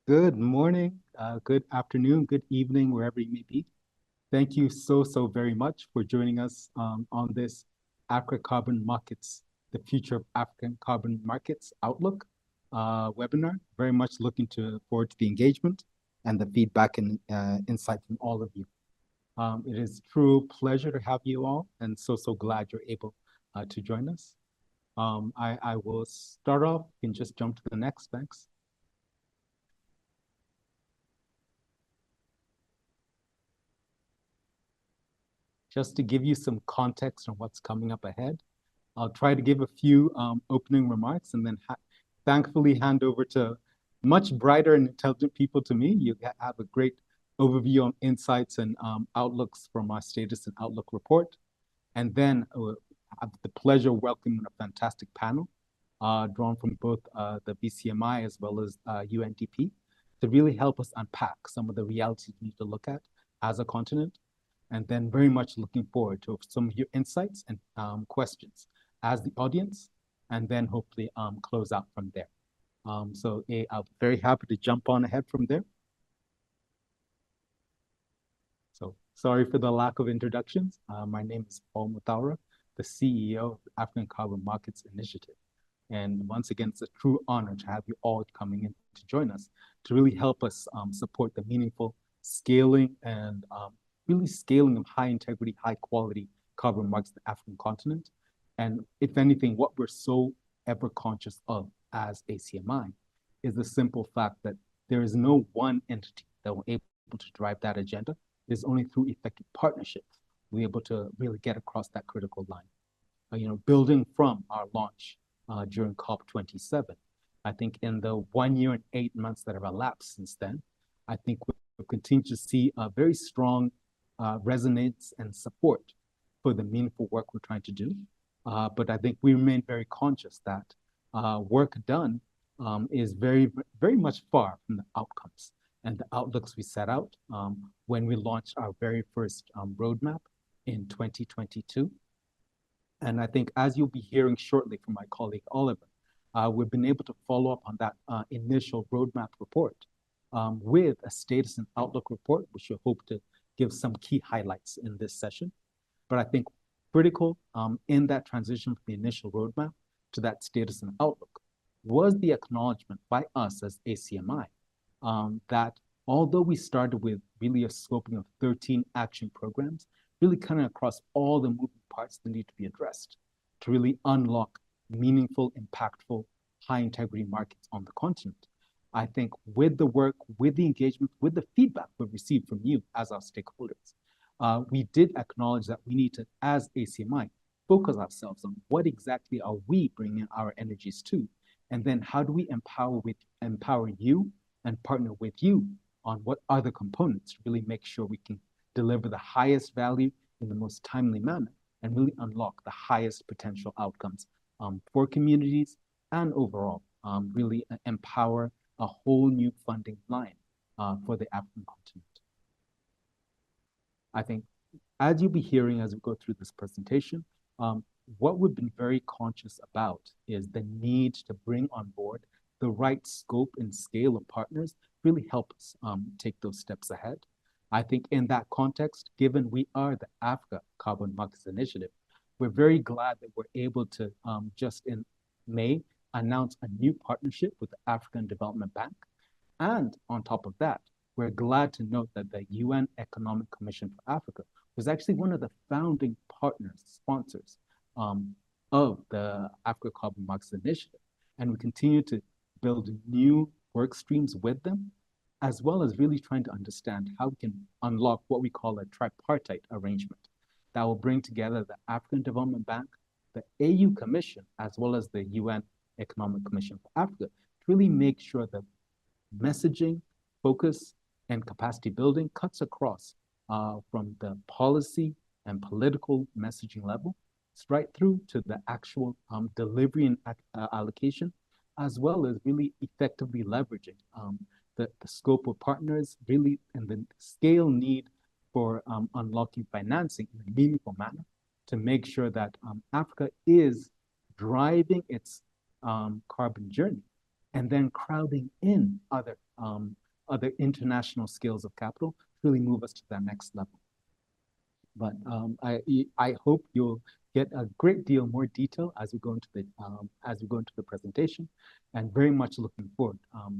Good morning, good afternoon, good evening, wherever you may be. Thank you so very much for joining us on this Africa Carbon Markets, the Future of African Carbon Markets Outlook webinar. Very much looking forward to the engagement and the feedback and insight from all of you. It is a true pleasure to have you all, and so glad you're able to join us. I will start off and just jump to the next, thanks. Just to give you some context on what's coming up ahead, I'll try to give a few opening remarks and then thankfully hand over to much brighter and intelligent people to me. You have a great overview on insights and outlooks from our status and outlook report. And then I have the pleasure of welcoming a fantastic panel drawn from both the VCMI as well as UNDP to really help us unpack some of the realities we need to look at as a continent. And then very much looking forward to some of your insights and questions as the audience, and then hopefully close out from there. I'm very happy to jump on ahead from there. So sorry for the lack of introductions. My name is Paul Muthaura, the CEO of the African Carbon Markets Initiative. And once again, it's a true honor to have you all coming in to join us to really help us support the meaningful scaling and really scaling of high integrity, high quality carbon markets in the African continent. And if anything, what we're so ever conscious of as ACMI is the simple fact that there is no one entity that will be able to drive that agenda. It's only through effective partnerships we're able to really get across that critical line. Building from our launch during COP27, I think in the 1 year and 8 months that have elapsed since then, I think we'll continue to see a very strong resonance and support for the meaningful work we're trying to do. But I think we remain very conscious that work done is very much far from the outcomes and the outlooks we set out when we launched our very first roadmap in 2022. And I think as you'll be hearing shortly from my colleague Oliver, we've been able to follow up on that initial roadmap report with a status and outlook report, which we hope to give some key highlights in this session. But I think critical in that transition from the initial roadmap to that status and outlook was the acknowledgement by us as ACMI that although we started with really a scoping of 13 action programs, really cutting across all the moving parts that need to be addressed to really unlock meaningful, impactful, high integrity markets on the continent. I think with the work, with the engagement, with the feedback we've received from you as our stakeholders, we did acknowledge that we need to, as ACMI, focus ourselves on what exactly are we bringing our energies to, and then how do we empower you and partner with you on what other components to really make sure we can deliver the highest value in the most timely manner and really unlock the highest potential outcomes for communities and overall really empower a whole new funding line for the African continent. I think as you'll be hearing as we go through this presentation, what we've been very conscious about is the need to bring on board the right scope and scale of partners really help us take those steps ahead. I think in that context, given we are the Africa Carbon Markets Initiative, we're very glad that we're able to just in May announce a new partnership with the African Development Bank. And on top of that, we're glad to note that the UN Economic Commission for Africa was actually one of the founding partners, sponsors of the Africa Carbon Markets Initiative. And we continue to build new work streams with them, as well as really trying to understand how we can unlock what we call a tripartite arrangement that will bring together the African Development Bank, the AU Commission, as well as the UN Economic Commission for Africa, to really make sure that messaging, focus, and capacity building cuts across from the policy and political messaging level right through to the actual delivery and allocation, as well as really effectively leveraging the scope of partners really and the scale need for unlocking financing in a meaningful manner to make sure that Africa is driving its carbon journey and then crowding in other international scales of capital to really move us to that next level. But I hope you'll get a great deal more detail as we go into the presentation, and very much looking forward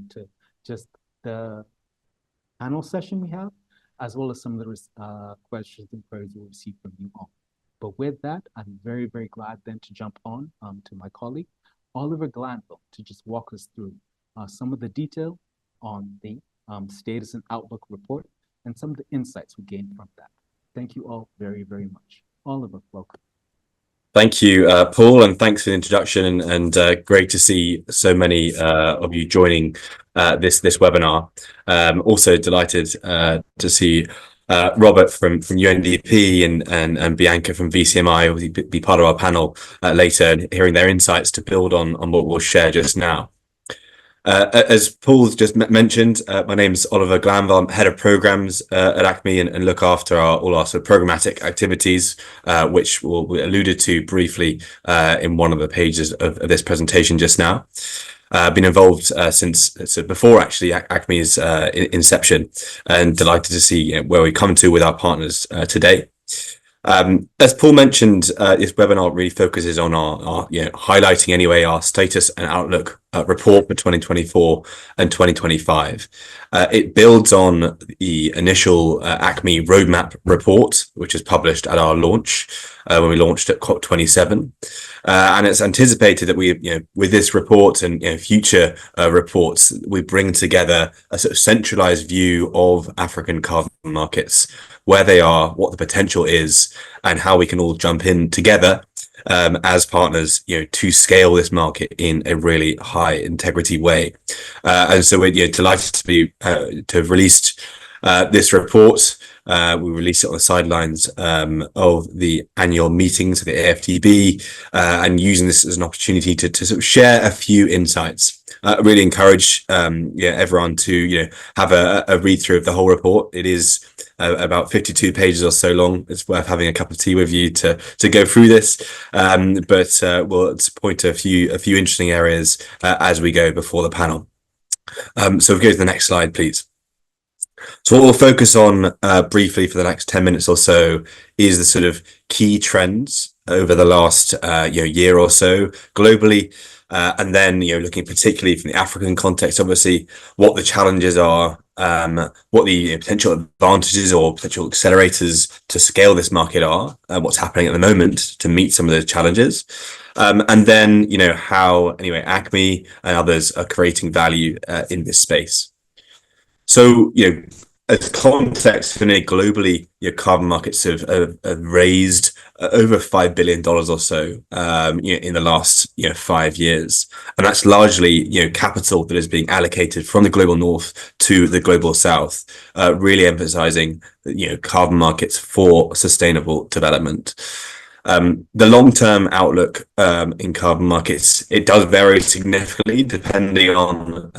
to just the panel session we have, as well as some of the questions and queries we'll receive from you all. But with that, I'm very, very glad then to jump on to my colleague, Oliver Glanville, to just walk us through some of the detail on the status and outlook report and some of the insights we gained from that. Thank you all very, very much. Oliver, welcome. Thank you, Paul, and thanks for the introduction, and great to see so many of you joining this webinar. Also delighted to see Robert from UNDP and Bianca from VCMI will be part of our panel later, and hearing their insights to build on what we'll share just now. As Paul just mentioned, my name is Oliver Glanville. I'm head of programs at ACMI and look after all our sort of programmatic activities, which we alluded to briefly in one of the pages of this presentation just now. I've been involved since before actually ACMI's inception, and delighted to see where we come to with our partners today. As Paul mentioned, this webinar really focuses on our highlighting anyway our status and outlook report for 2024 and 2025. It builds on the initial ACMI roadmap report, which was published at our launch when we launched at COP27, and it's anticipated that we, with this report and future reports, we bring together a sort of centralized view of African carbon markets, where they are, what the potential is, and how we can all jump in together as partners, to scale this market in a really high integrity way. And so we're delighted to have released this report. We released it on the sidelines of the annual meetings of the AFTB, and using this as an opportunity to sort of share a few insights. I really encourage everyone to have a read through of the whole report. It is about 52 pages or so long. It's worth having a cup of tea with you to go through this, but we'll point to a few interesting areas as we go before the panel. So if we go to the next slide, please. So what we'll focus on briefly for the next 10 minutes or so is the sort of key trends over the last year or so globally, and then looking particularly from the African context, obviously what the challenges are, what the potential advantages or potential accelerators to scale this market are, what's happening at the moment to meet some of those challenges, and then how ACMI and others are creating value in this space. So, as context, globally, carbon markets have raised over $5 billion or so, in the last 5 years, and that's largely capital that is being allocated from the global north to the global south, really emphasizing carbon markets for sustainable development. The long-term outlook in carbon markets, it does vary significantly depending on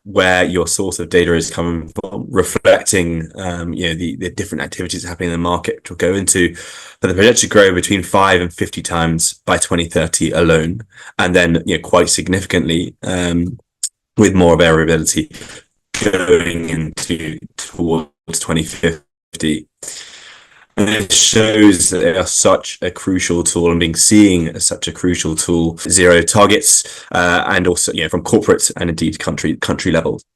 where your source of data is coming from, reflecting the different activities happening in the market, which we'll go into. But the projected to grow between 5 and 50 times by 2030 alone, and then quite significantly with more variability going into towards 2050. And it shows that they are such a crucial tool and being seen as such a crucial tool, zero targets, and also from corporate and indeed country levels.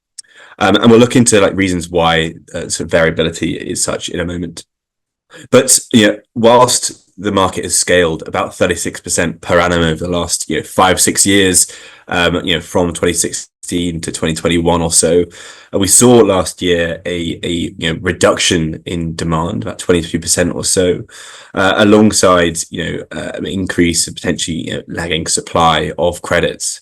And we'll look into reasons why sort of variability is such in a moment. But whilst the market has scaled about 36% per annum over the last 5-6 years, from 2016 to 2021 or so, we saw last year a reduction in demand, about 22% or so, alongside an increase of potentially lagging supply of credits.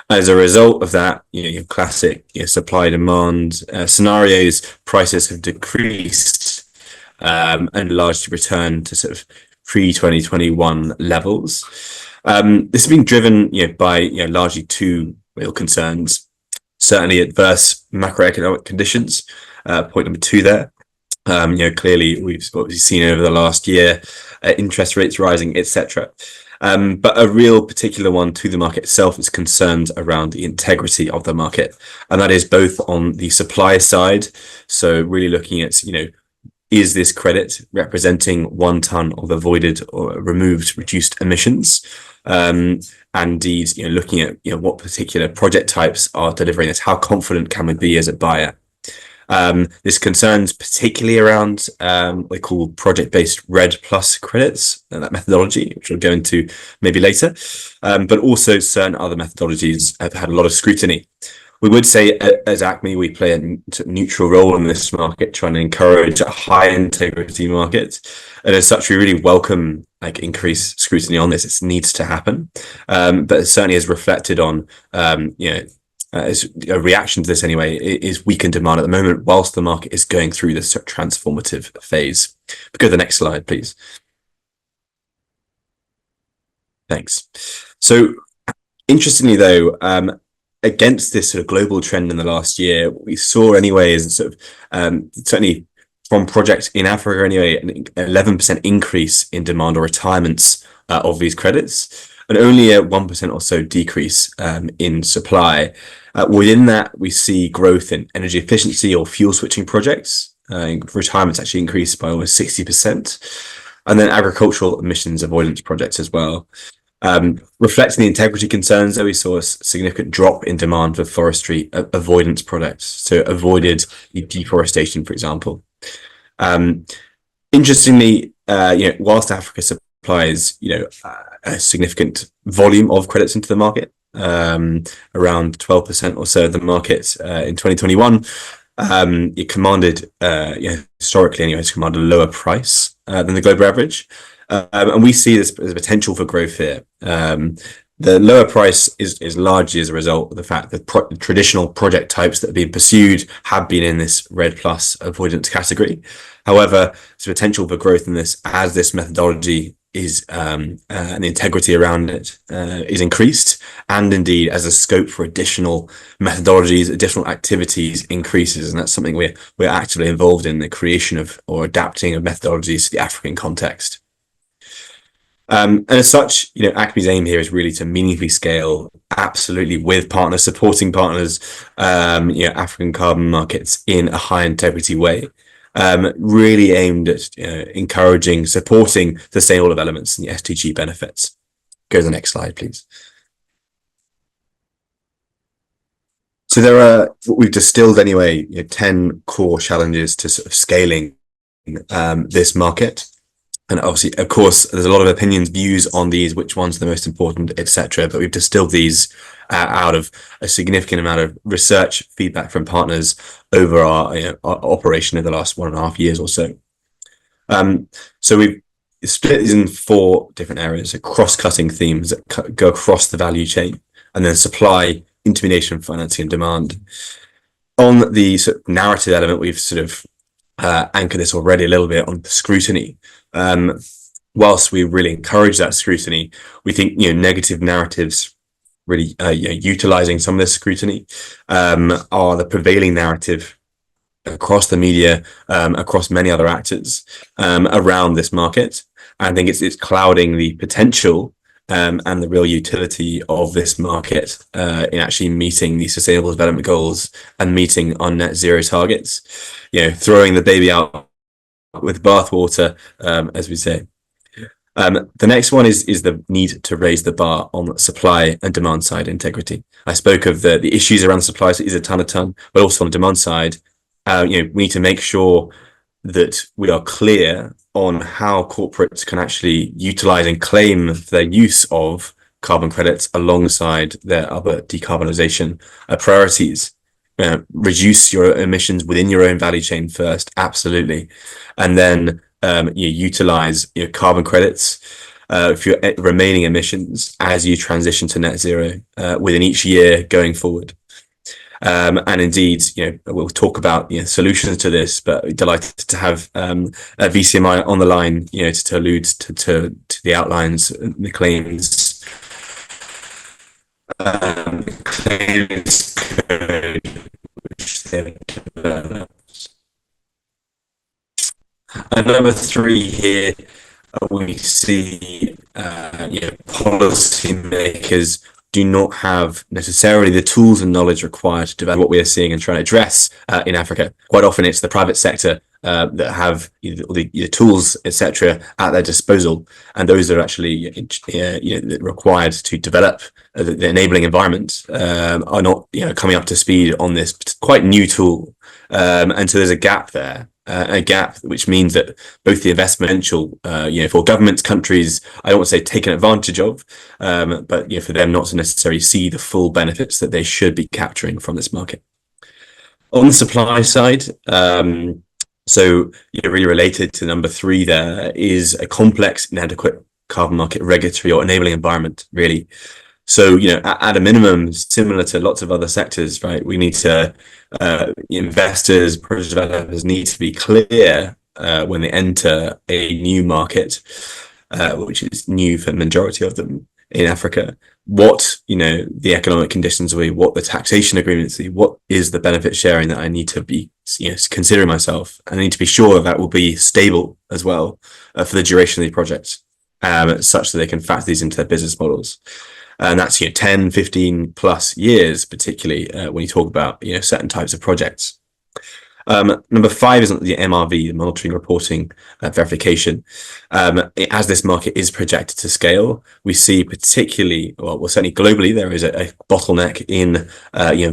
As a result of that, classic supply demand scenarios, prices have decreased and largely returned to sort of pre-2021 levels. This has been driven by largely two real concerns. Certainly adverse macroeconomic conditions, point number 2 there. Clearly we've seen over the last year, interest rates rising, etc. But a real particular one to the market itself is concerned around the integrity of the market. And that is both on the supply side. So really looking at, is this credit representing 1 ton of avoided or reduced emissions? And indeed, looking at what particular project types are delivering this. How confident can we be as a buyer? This concerns particularly around what they call project-based RED plus credits, and that methodology, which we'll go into maybe later. But also certain other methodologies have had a lot of scrutiny. We would say as ACMI, we play a neutral role in this market, trying to encourage a high integrity market. And as such, we really welcome increased scrutiny on this. It needs to happen. But it certainly is reflected on, as a reaction to this anyway, is weakened demand at the moment, whilst the market is going through this transformative phase. Go to the next slide, please. Thanks. So interestingly, though, against this sort of global trend in the last year, what we saw anyway is certainly from projects in Africa anyway, an 11% increase in demand or retirements of these credits, and only a 1% or so decrease in supply. Within that, we see growth in energy efficiency or fuel switching projects. Retirements actually increased by almost 60%. And then agricultural emissions avoidance projects as well. Reflecting the integrity concerns, though, we saw a significant drop in demand for forestry avoidance products, so avoided deforestation, for example. Interestingly, whilst Africa supplies, a significant volume of credits into the market, around 12% or so of the market in 2021, it commanded, historically anyway, it's commanded a lower price than the global average. And we see this as a potential for growth here. The lower price is largely as a result of the fact that traditional project types that have been pursued have been in this RED plus avoidance category. However, there's potential for growth in this as this methodology is and the integrity around it is increased, and indeed as the scope for additional methodologies, additional activities increases, and that's something we're actively involved in, the creation of or adapting of methodologies to the African context. And as such, ACMI's aim here is really to meaningfully scale, absolutely with partners, supporting partners, African carbon markets in a high integrity way, really aimed at encouraging, supporting sustainable developments and the SDG benefits. Go to the next slide, please. So there are, what we've distilled anyway, 10 core challenges to sort of scaling this market. And obviously, of course, there's a lot of opinions, views on these, which ones are the most important, etc. But we've distilled these out of a significant amount of research feedback from partners over our operation in the last 1.5 years or so. So we've split these in 4 different areas, cross-cutting themes that go across the value chain, and then supply, intermediation, financing, and demand. On the sort of narrative element, we've sort of anchored this already a little bit on scrutiny. Whilst we really encourage that scrutiny, we think negative narratives really utilizing some of this scrutiny are the prevailing narrative across the media, across many other actors around this market. I think it's clouding the potential and the real utility of this market in actually meeting the sustainable development goals and meeting our net zero targets. Throwing the baby out with bathwater, as we say. The next one is the need to raise the bar on supply and demand side integrity. I spoke of the issues around the supply side, is a ton, but also on the demand side, we need to make sure that we are clear on how corporates can actually utilize and claim their use of carbon credits alongside their other decarbonization priorities. Reduce your emissions within your own value chain first, absolutely, and then you utilize your carbon credits for your remaining emissions as you transition to net zero within each year going forward. And indeed, we'll talk about solutions to this, but delighted to have a VCMI on the line, to allude to the outlines, the claims code which they've developed. And number 3 here, we see policymakers do not have necessarily the tools and knowledge required to develop what we are seeing and trying to address in Africa. Quite often it's the private sector that have the tools, etc., at their disposal, and those are actually required to develop the enabling environment are not coming up to speed on this quite new tool, and so there's a gap there. A gap which means that both the investmental, for governments, countries, I don't want to say taken advantage of, but for them not to necessarily see the full benefits that they should be capturing from this market. On the supply side, so really related to number 3, there is a complex, inadequate carbon market regulatory or enabling environment, really. So, at a minimum, similar to lots of other sectors, right, we need to, investors, project developers need to be clear when they enter a new market, which is new for the majority of them in Africa, what, the economic conditions will be, what the taxation agreements will be, what is the benefit sharing that I need to be, considering myself. I need to be sure that will be stable as well for the duration of the projects, such that they can factor these into their business models. And that's 10, 15 plus years, particularly when you talk about certain types of projects. Number 5 is the MRV, the monitoring, reporting, verification. As this market is projected to scale, we see particularly, well, certainly globally, there is a bottleneck in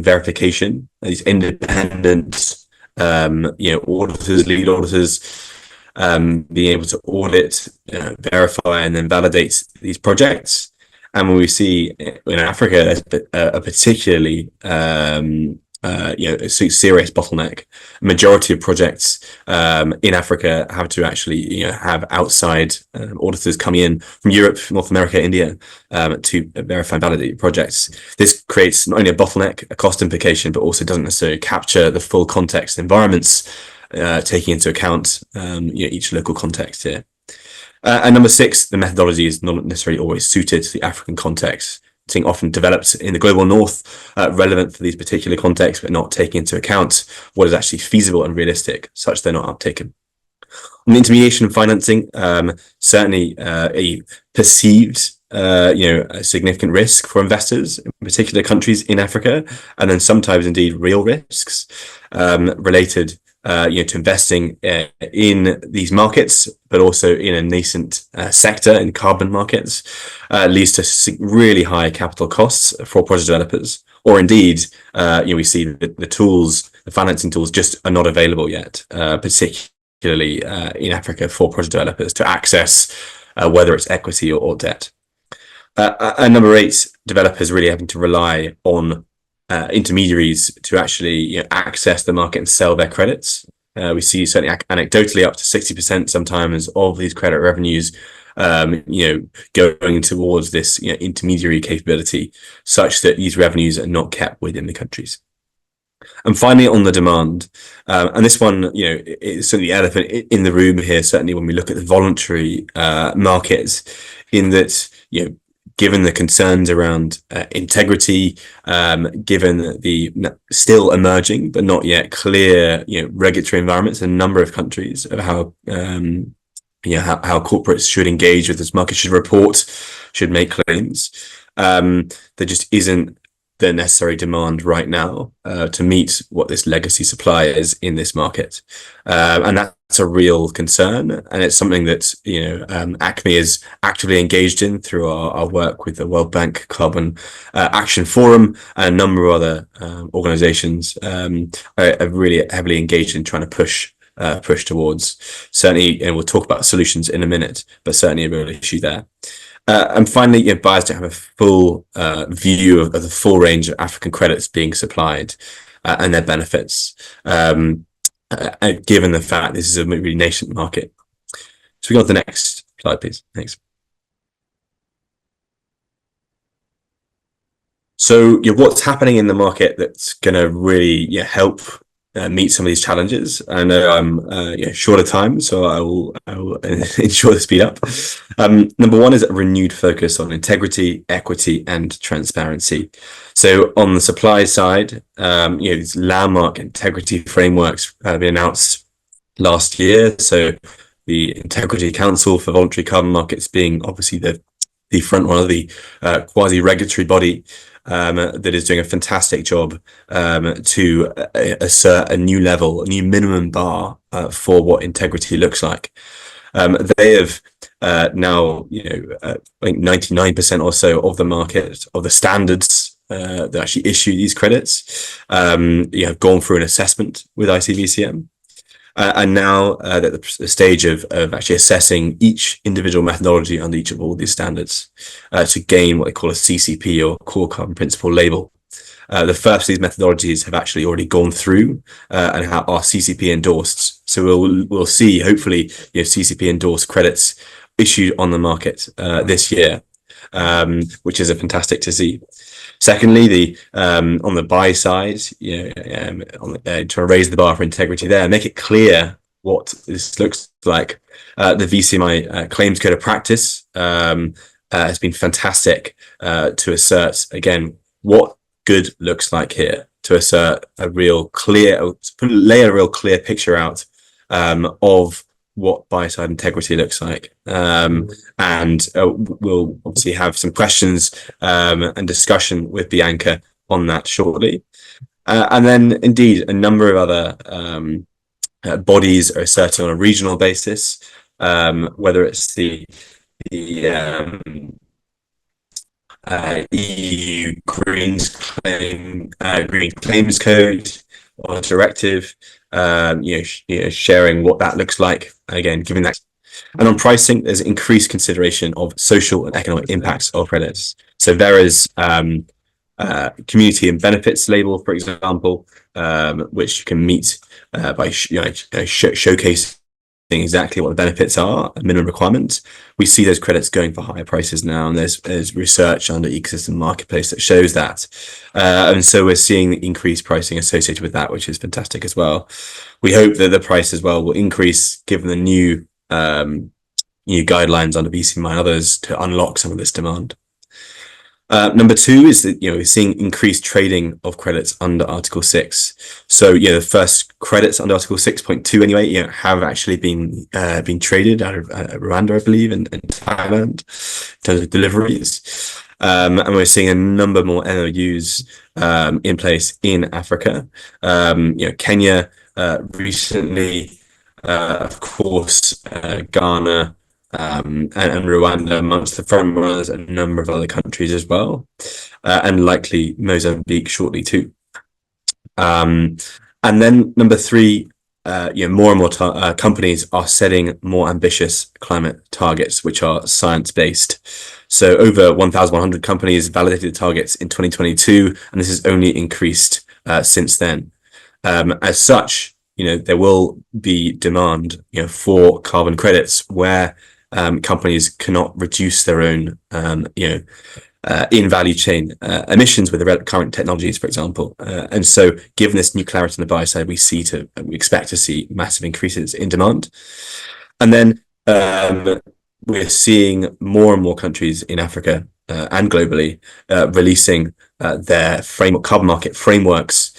verification. These independent auditors, lead auditors, being able to audit, verify, and then validate these projects. And when we see in Africa, a particularly serious bottleneck. Majority of projects in Africa have to actually have outside auditors coming in from Europe, North America, India to verify and validate projects. This creates not only a bottleneck, a cost implication, but also doesn't necessarily capture the full context environments, taking into account each local context here. And number 6, the methodology is not necessarily always suited to the African context. It's being often developed in the global north, relevant for these particular contexts, but not taking into account what is actually feasible and realistic, such they're not uptaken. On the intermediation and financing, certainly a perceived a significant risk for investors in particular countries in Africa, and then sometimes indeed real risks related to investing in these markets, but also in a nascent sector in carbon markets, leads to really high capital costs for project developers. Or indeed, we see that the financing tools just are not available yet, particularly in Africa for project developers to access, whether it's equity or debt. And number 8, developers really having to rely on intermediaries to actually access the market and sell their credits. We see certainly anecdotally up to 60% sometimes of these credit revenues going towards this intermediary capability, such that these revenues are not kept within the countries. And finally, on the demand, and this one, is certainly the elephant in the room here, certainly when we look at the voluntary markets, in that, given the concerns around integrity, given the still emerging but not yet clear, regulatory environments in a number of countries of how corporates should engage with this market, should report, should make claims, there just isn't the necessary demand right now to meet what this legacy supply is in this market, and that's a real concern, and it's something that ACMI is actively engaged in through our work with the World Bank Carbon Action Forum and a number of other organizations are really heavily engaged in trying to push towards. Certainly, we'll talk about solutions in a minute, but certainly a real issue there. And finally, buyers don't have a full view of the full range of African credits being supplied and their benefits, given the fact this is a really nascent market. So we go to the next slide, please. Thanks. So what's happening in the market that's going to really help meet some of these challenges? I know I'm short of time, so I will ensure the speed up. Number 1 is a renewed focus on integrity, equity, and transparency. So on the supply side, these landmark integrity frameworks have been announced last year. So the Integrity Council for Voluntary Carbon Markets being obviously the front one of the quasi-regulatory body that is doing a fantastic job to assert a new level, a new minimum bar for what integrity looks like. They have now, I think 99% or so of the market, of the standards that actually issue these credits, have gone through an assessment with ICVCM. And now at the stage of actually assessing each individual methodology under each of all these standards to gain what they call a CCP or core carbon principle label. The first of these methodologies have actually already gone through and are CCP endorsed. So we'll see hopefully CCP endorsed credits issued on the market this year, which is a fantastic to see. Secondly, on the buy side, trying to raise the bar for integrity there, make it clear what this looks like. The VCMI claims code of practice has been fantastic to assert again what good looks like here, to assert a real clear, lay a real clear picture out of what buy-side integrity looks like. And we'll obviously have some questions and discussion with Bianca on that shortly. And then indeed, a number of other bodies are asserting on a regional basis, whether it's the EU Green Claims Code or directive, sharing what that looks like. Again, giving that. And on pricing, there's increased consideration of social and economic impacts of credits. So there is community and benefits label, for example, which you can meet by showcasing exactly what the benefits are, a minimum requirement. We see those credits going for higher prices now, and there's research under Ecosystem Marketplace that shows that. And so we're seeing increased pricing associated with that, which is fantastic as well. We hope that the price as well will increase given the new guidelines under VCMI and others to unlock some of this demand. Number two is that we're seeing increased trading of credits under Article 6. So the first credits under Article 6.2 anyway have actually been traded out of Rwanda, I believe, and Thailand in terms of deliveries. And we're seeing a number more MOUs in place in Africa. Kenya recently, of course, Ghana. And Rwanda amongst the front runners, and a number of other countries as well, and likely Mozambique shortly too. And then number three, more and more companies are setting more ambitious climate targets, which are science-based. So over 1,100 companies validated targets in 2022, and this has only increased since then. As such, there will be demand, for carbon credits where companies cannot reduce their own, in value chain emissions with the current technologies, for example. And so, given this new clarity on the buy side, we expect to see massive increases in demand. And then we're seeing more and more countries in Africa and globally releasing their carbon market frameworks.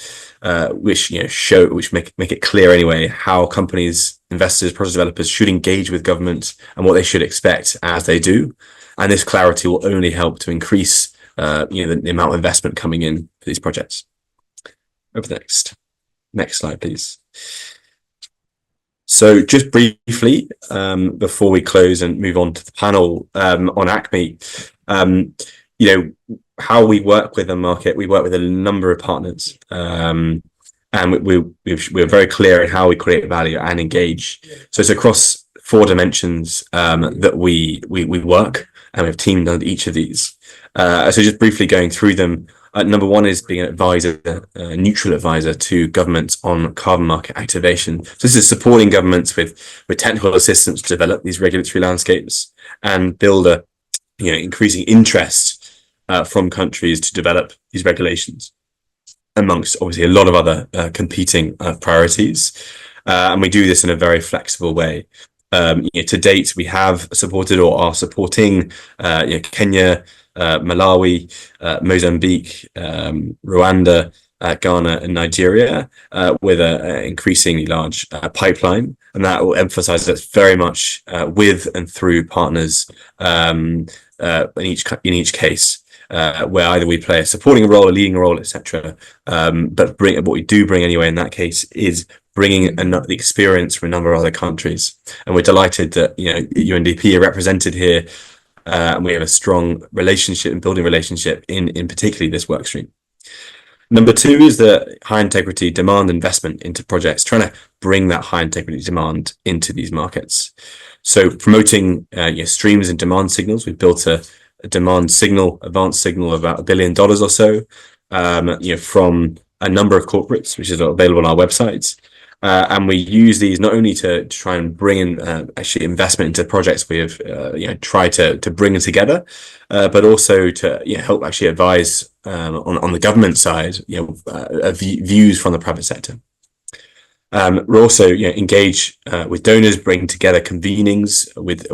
Which make it clear anyway how companies, investors, project developers should engage with government and what they should expect as they do. And this clarity will only help to increase the amount of investment coming in for these projects. Over the next slide, please. So just briefly, before we close and move on to the panel on ACMI, how we work with the market, we work with a number of partners, and we're very clear in how we create value and engage. So it's across 4 dimensions that we work, and we have teamed under each of these. So just briefly going through them. Number one is being an advisor, a neutral advisor to governments on carbon market activation. So this is supporting governments with technical assistance to develop these regulatory landscapes and build a increasing interest from countries to develop these regulations, amongst obviously a lot of other competing priorities. And we do this in a very flexible way. To date, we have supported or are supporting Kenya, Malawi, Mozambique, Rwanda, Ghana, and Nigeria, with an increasingly large pipeline, and that will emphasize that's very much with and through partners in each case. Where either we play a supporting role, a leading role, etc. But what we do bring anyway in that case is bringing the experience from a number of other countries, and we're delighted that UNDP are represented here, and we have a strong relationship and building relationship in particularly this work stream. Number two is the high integrity demand investment into projects, trying to bring that high integrity demand into these markets. So promoting streams and demand signals, we've built a demand signal, advanced signal of about $1 billion or so, from a number of corporates, which is available on our websites. And we use these not only to try and bring in actually investment into projects we have try to bring together, but also to help actually advise on the government side views from the private sector. We're also engage with donors, bring together convenings with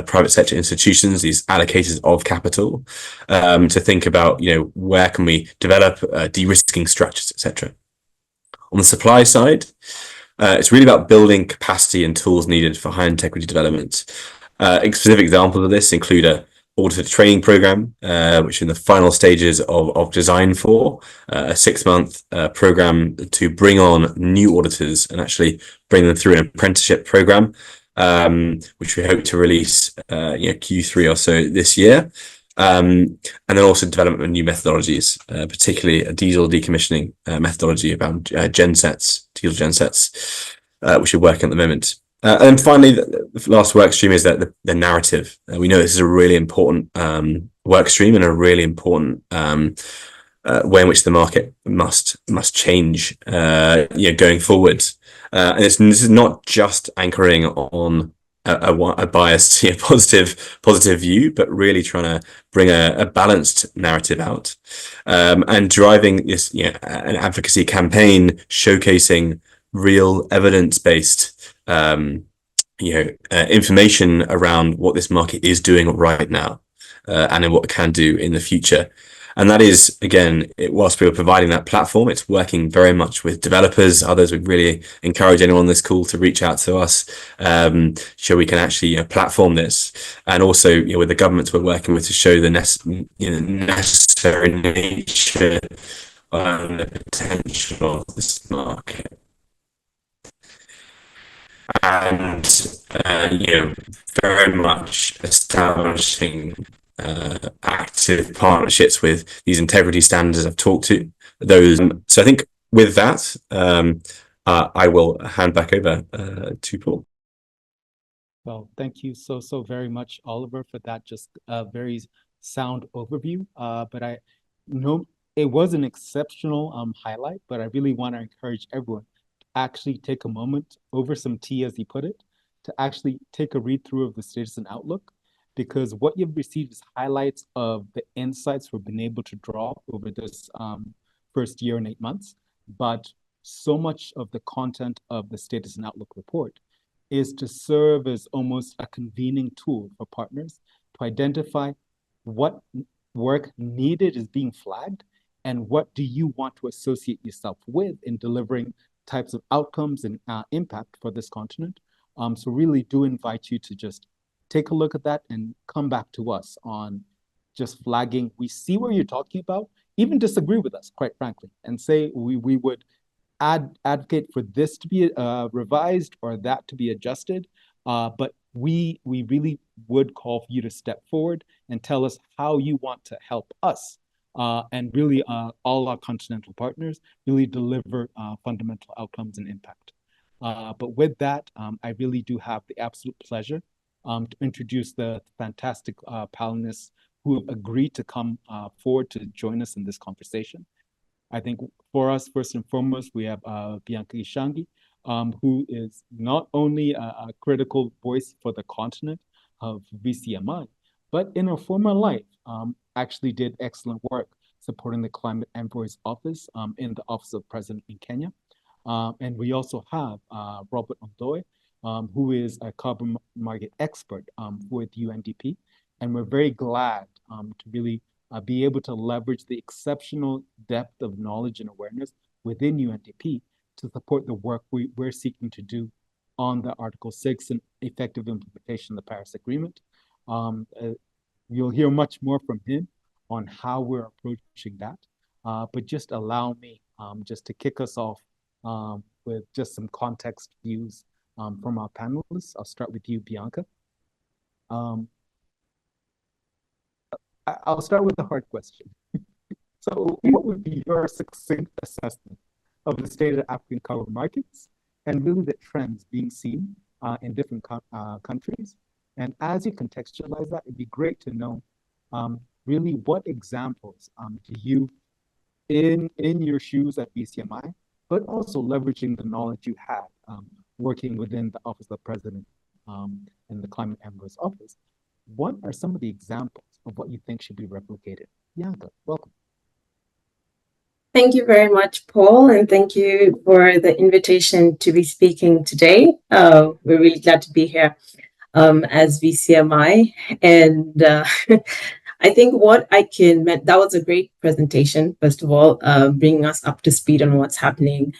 private sector institutions, these allocators of capital, to think about where can we develop de-risking structures, etc. On the supply side, it's really about building capacity and tools needed for high integrity development. Specific examples of this include a auditor training program, which in the final stages of design for a 6-month program to bring on new auditors and actually bring them through an apprenticeship program, which we hope to release Q3 or so this year. And then also development of new methodologies, particularly a diesel decommissioning methodology about diesel gensets, which we're working at the moment. And then finally, the last work stream is that the narrative. We know this is a really important work stream and a really important way in which the market must change going forward. And this is not just anchoring on a biased positive view, but really trying to bring a balanced narrative out, and driving this an advocacy campaign showcasing real evidence-based information around what this market is doing right now, and in what it can do in the future. And that is, again, whilst we were providing that platform, it's working very much with developers, others. We really encourage anyone on this call to reach out to us, so we can actually platform this. And also, with the governments we're working with to show the necessary nature and the potential of this market. And, very much establishing active partnerships with these integrity standards I've talked to. So I think with that, I will hand back over to Paul. Well, thank you so very much, Oliver, for that just very sound overview. But I know it was an exceptional highlight, but I really want to encourage everyone to actually take a moment over some tea, as he put it, to actually take a read through of the status and outlook, because what you've received is highlights of the insights we've been able to draw over this first year and 8 months. But so much of the content of the status and outlook report is to serve as almost a convening tool for partners to identify what work needed is being flagged and what do you want to associate yourself with in delivering types of outcomes and impact for this continent. So really do invite you to just take a look at that and come back to us on just flagging. We see where you're talking about, even disagree with us, quite frankly, and say we would advocate for this to be revised or that to be adjusted. But we really would call for you to step forward and tell us how you want to help us and really all our continental partners really deliver fundamental outcomes and impact. But with that, I really do have the absolute pleasure to introduce the fantastic panelists who have agreed to come forward to join us in this conversation. I think for us, first and foremost, we have Bianca Ishangi, who is not only a critical voice for the continent of VCMI, but in her former life, actually did excellent work supporting the Climate Envoy's office in the Office of President in Kenya. And we also have Robert Ondoy, who is a carbon market expert with UNDP. And we're very glad to really be able to leverage the exceptional depth of knowledge and awareness within UNDP to support the work we're seeking to do on the Article 6 and effective implementation of the Paris Agreement. You'll hear much more from him on how we're approaching that. But just allow me just to kick us off with just some context views from our panelists. I'll start with you, Bianca. I'll start with the hard question. So what would be your succinct assessment of the state of African carbon markets and really the trends being seen in different countries? And as you contextualize that, it'd be great to know really what examples do you, in your shoes at VCMI, but also leveraging the knowledge you had working within the Office of the President and the Climate Envoy's office, what are some of the examples of what you think should be replicated? Bianca, welcome. Thank you very much, Paul, and thank you for the invitation to be speaking today. We're really glad to be here as VCMI. And I think that was a great presentation, first of all, bringing us up to speed on what's happening.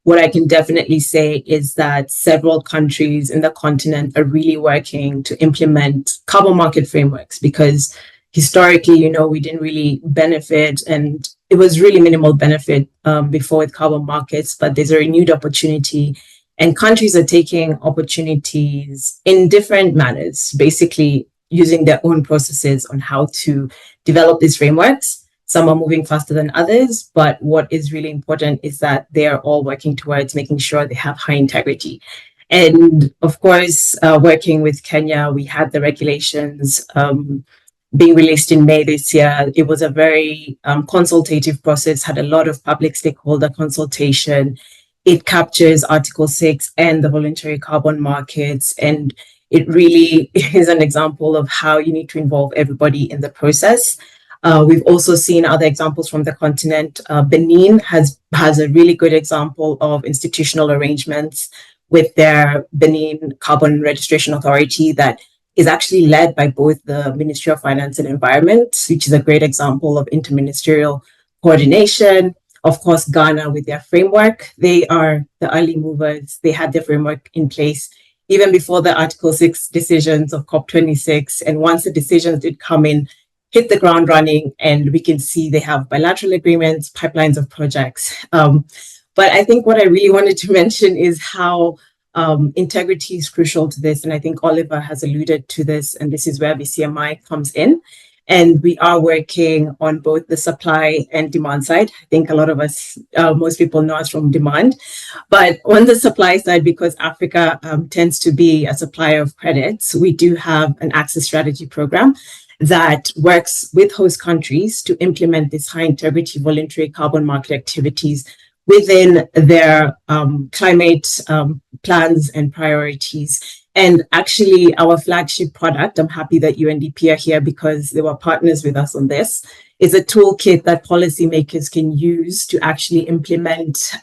What I can definitely say is that several countries in the continent are really working to implement carbon market frameworks because historically, we didn't really benefit, and it was really minimal benefit before with carbon markets, but there's a renewed opportunity, and countries are taking opportunities in different manners, basically using their own processes on how to develop these frameworks. Some are moving faster than others, but what is really important is that they are all working towards making sure they have high integrity. And of course, working with Kenya, we had the regulations being released in May this year. It was a very consultative process, had a lot of public stakeholder consultation. It captures Article 6 and the voluntary carbon markets, and it really is an example of how you need to involve everybody in the process. We've also seen other examples from the continent. Benin has a really good example of institutional arrangements with their Benin Carbon Registration Authority that is actually led by both the Ministry of Finance and Environment, which is a great example of interministerial coordination. Of course, Ghana with their framework, they are the early movers. They had their framework in place even before the Article 6 decisions of COP26. And once the decisions did come in, hit the ground running, and we can see they have bilateral agreements, pipelines of projects. But I think what I really wanted to mention is how integrity is crucial to this. And I think Oliver has alluded to this, and this is where VCMI comes in. And we are working on both the supply and demand side. I think a lot of us, most people know us from demand. But on the supply side, because Africa tends to be a supplier of credits, we do have an access strategy program that works with host countries to implement these high integrity voluntary carbon market activities within their climate plans and priorities. And actually, our flagship product, I'm happy that UNDP are here because they were partners with us on this, is a toolkit that policymakers can use to actually implement,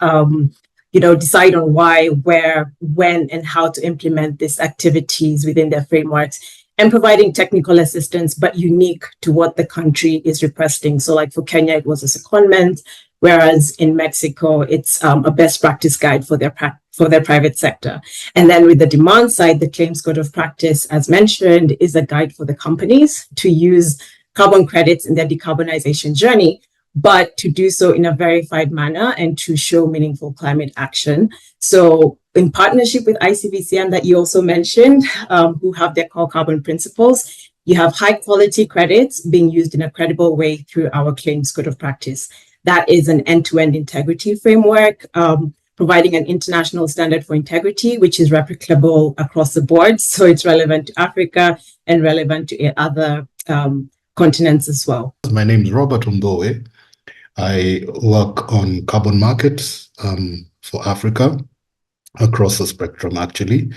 decide on why, where, when, and how to implement these activities within their frameworks, and providing technical assistance, but unique to what the country is requesting. So like for Kenya, it was a secondment, whereas in Mexico, it's a best practice guide for their private sector. And then with the demand side, the Claims Code of Practice, as mentioned, is a guide for the companies to use carbon credits in their decarbonization journey, but to do so in a verified manner and to show meaningful climate action. So in partnership with ICVCN that you also mentioned, who have their core carbon principles, you have high quality credits being used in a credible way through our Claims Code of Practice. That is an end-to-end integrity framework, providing an international standard for integrity, which is replicable across the board. So it's relevant to Africa and relevant to other continents as well. My name is Robert Umbowe. I work on carbon markets for Africa, across the spectrum, actually.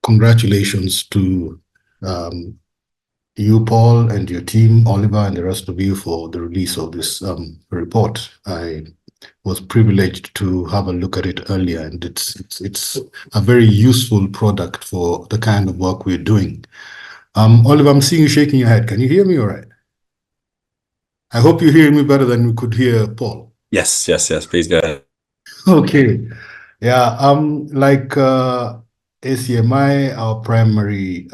Congratulations to you, Paul, and your team, Oliver, and the rest of you for the release of this report. I was privileged to have a look at it earlier, and it's a very useful product for the kind of work we're doing. Oliver, I'm seeing you shaking your head. Can you hear me all right? I hope you hear me better than we could hear Paul. Yes, please go ahead. Okay. Yeah, like ACMI, our primary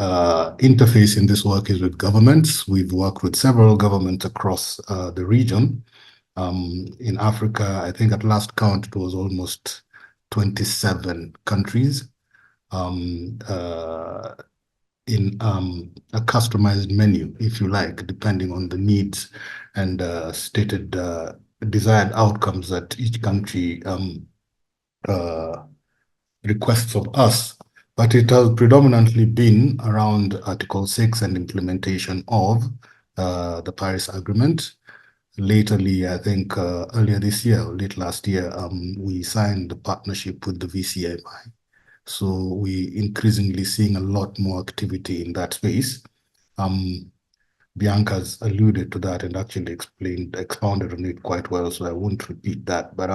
interface in this work is with governments. We've worked with several governments across the region. In Africa, I think at last count, it was almost 27 countries in a customized menu, if you like, depending on the needs and stated desired outcomes that each country requests of us. But it has predominantly been around Article 6 and implementation of the Paris Agreement. Lately, I think earlier this year, or late last year, we signed a partnership with the VCMI. So we increasingly seeing a lot more activity in that space. Bianca's alluded to that and actually expounded on it quite well, so I won't repeat that. But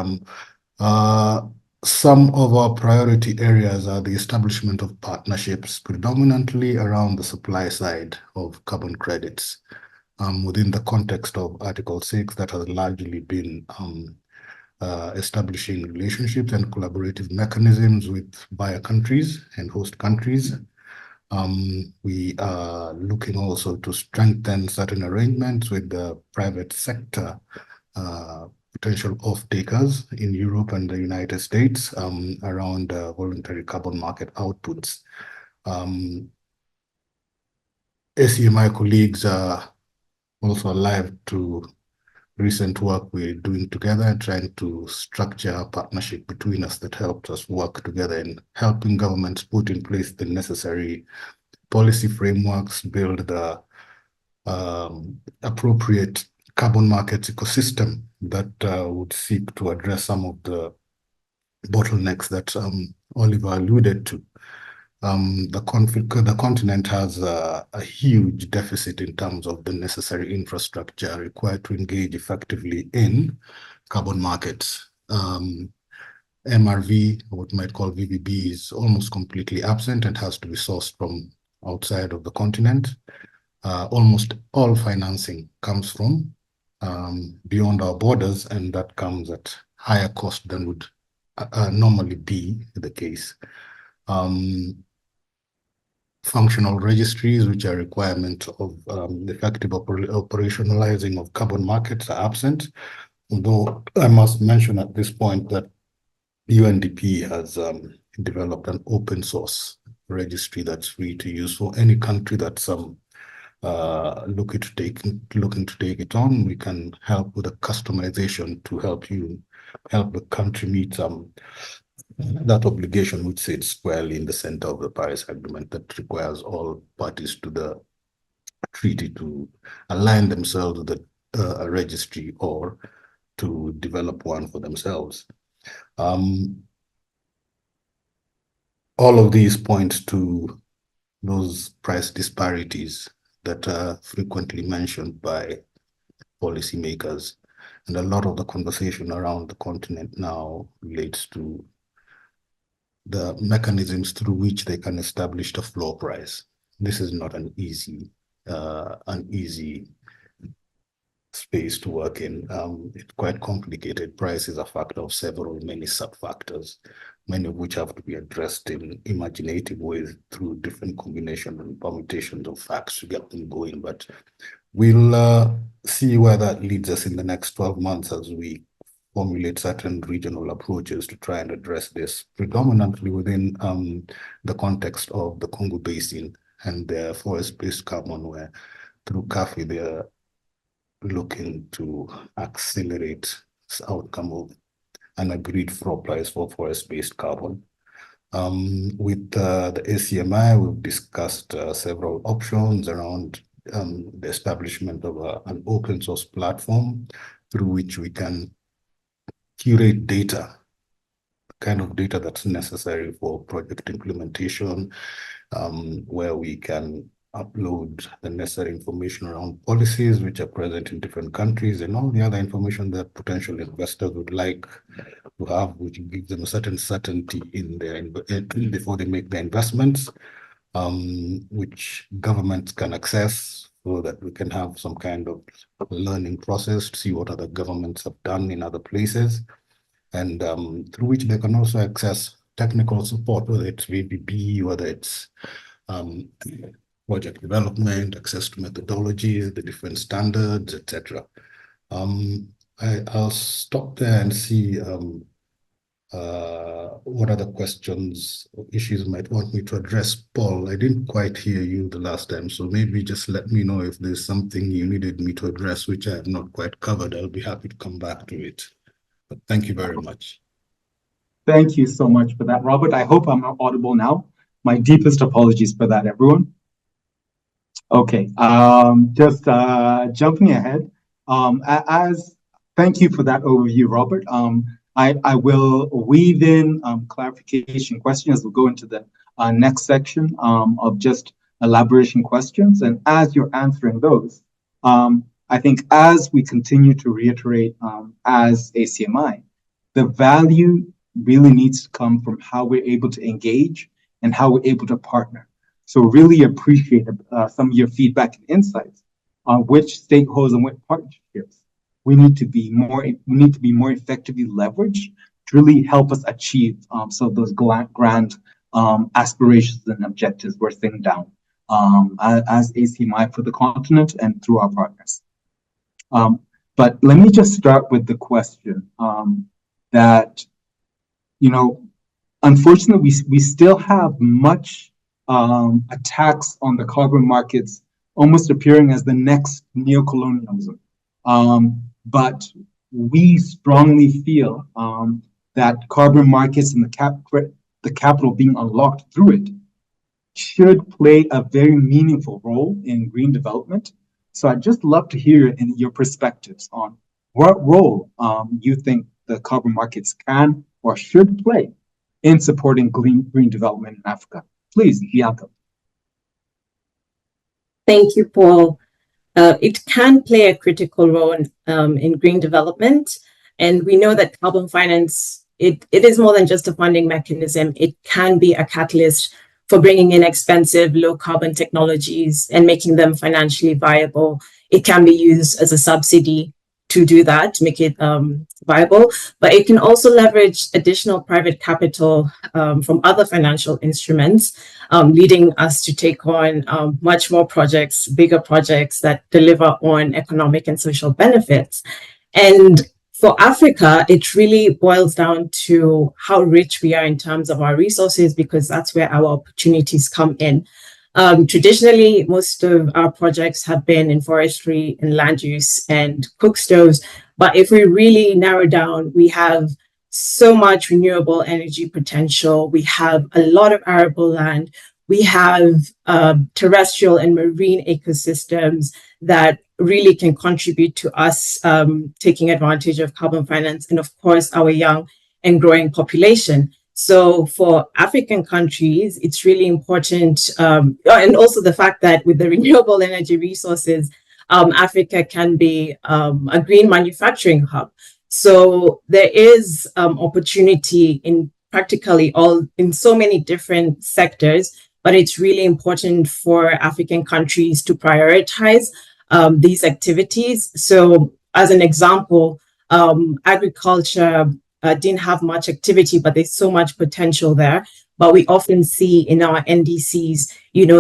some of our priority areas are the establishment of partnerships, predominantly around the supply side of carbon credits. Within the context of Article 6, that has largely been establishing relationships and collaborative mechanisms with buyer countries and host countries. We are looking also to strengthen certain arrangements with the private sector potential off-takers in Europe and the United States around voluntary carbon market outputs. ACMI colleagues are also alive to recent work we're doing together, trying to structure a partnership between us that helps us work together in helping governments put in place the necessary policy frameworks, build the appropriate carbon markets ecosystem that would seek to address some of the bottlenecks that Oliver alluded to. The continent has a huge deficit in terms of the necessary infrastructure required to engage effectively in carbon markets. MRV, what we might call VVB, is almost completely absent and has to be sourced from outside of the continent. Almost all financing comes from beyond our borders, and that comes at higher cost than would normally be the case. Functional registries, which are a requirement of effective operationalizing of carbon markets, are absent. Although I must mention at this point that UNDP has developed an open source registry that's free to use for any country that's looking to take it on. We can help with the customization to help the country meet that obligation, which sits squarely in the center of the Paris Agreement, that requires all parties to the treaty to align themselves with a registry or to develop one for themselves. All of these point to those price disparities that are frequently mentioned by policymakers. And a lot of the conversation around the continent now relates to the mechanisms through which they can establish the floor price. This is not an easy space to work in. It's quite complicated. Price is a factor of many sub-factors, many of which have to be addressed in imaginative ways through different combinations and permutations of facts to get them going. But we'll see where that leads us in the next 12 months as we formulate certain regional approaches to try and address this, predominantly within the context of the Congo Basin and their forest-based carbon, where through CAFI they're looking to accelerate this outcome of an agreed floor price for forest-based carbon. With the ACMI, we've discussed several options around the establishment of an open source platform through which we can curate data, the kind of data that's necessary for project implementation, where we can upload the necessary information around policies which are present in different countries and all the other information that potential investors would like to have, which gives them a certain certainty in their before they make their investments, which governments can access so that we can have some kind of learning process to see what other governments have done in other places, and through which they can also access technical support, whether it's VBB, whether it's project development, access to methodologies, the different standards, etc. I'll stop there and see what other questions or issues you might want me to address. Paul, I didn't quite hear you the last time, so maybe just let me know if there's something you needed me to address which I have not quite covered. I'll be happy to come back to it. But thank you very much. Thank you so much for that, Robert. I hope I'm audible now. My deepest apologies for that, everyone. Okay, just jumping ahead. Thank you for that overview, Robert. I will weave in clarification questions as we go into the next section of just elaboration questions. And as you're answering those, I think as we continue to reiterate as ACMI, the value really needs to come from how we're able to engage and how we're able to partner. So really appreciate some of your feedback and insights on which stakeholders and what partnerships we need to be more effectively leveraged to really help us achieve some of those grand aspirations and objectives we're setting down as ACMI for the continent and through our partners. But let me just start with the question that, unfortunately, we still have much attacks on the carbon markets almost appearing as the next neocolonialism. But we strongly feel that carbon markets and the capital being unlocked through it should play a very meaningful role in green development. So I'd just love to hear your perspectives on what role you think the carbon markets can or should play in supporting green development in Africa. Please, Bianca. Thank you, Paul. It can play a critical role in green development. And we know that carbon finance, it is more than just a funding mechanism. It can be a catalyst for bringing in expensive, low carbon technologies and making them financially viable. It can be used as a subsidy to do that, to make it viable, but it can also leverage additional private capital from other financial instruments, leading us to take on much more projects, bigger projects that deliver on economic and social benefits. And for Africa, it really boils down to how rich we are in terms of our resources, because that's where our opportunities come in. Traditionally, most of our projects have been in forestry and land use and cook stoves. But if we really narrow down, we have so much renewable energy potential. We have a lot of arable land. We have terrestrial and marine ecosystems that really can contribute to us taking advantage of carbon finance, and of course, our young and growing population. So for African countries, it's really important, and also the fact that with the renewable energy resources, Africa can be a green manufacturing hub. So there is opportunity in practically in so many different sectors, but it's really important for African countries to prioritize these activities. So as an example, agriculture didn't have much activity, but there's so much potential there. But we often see in our NDCs,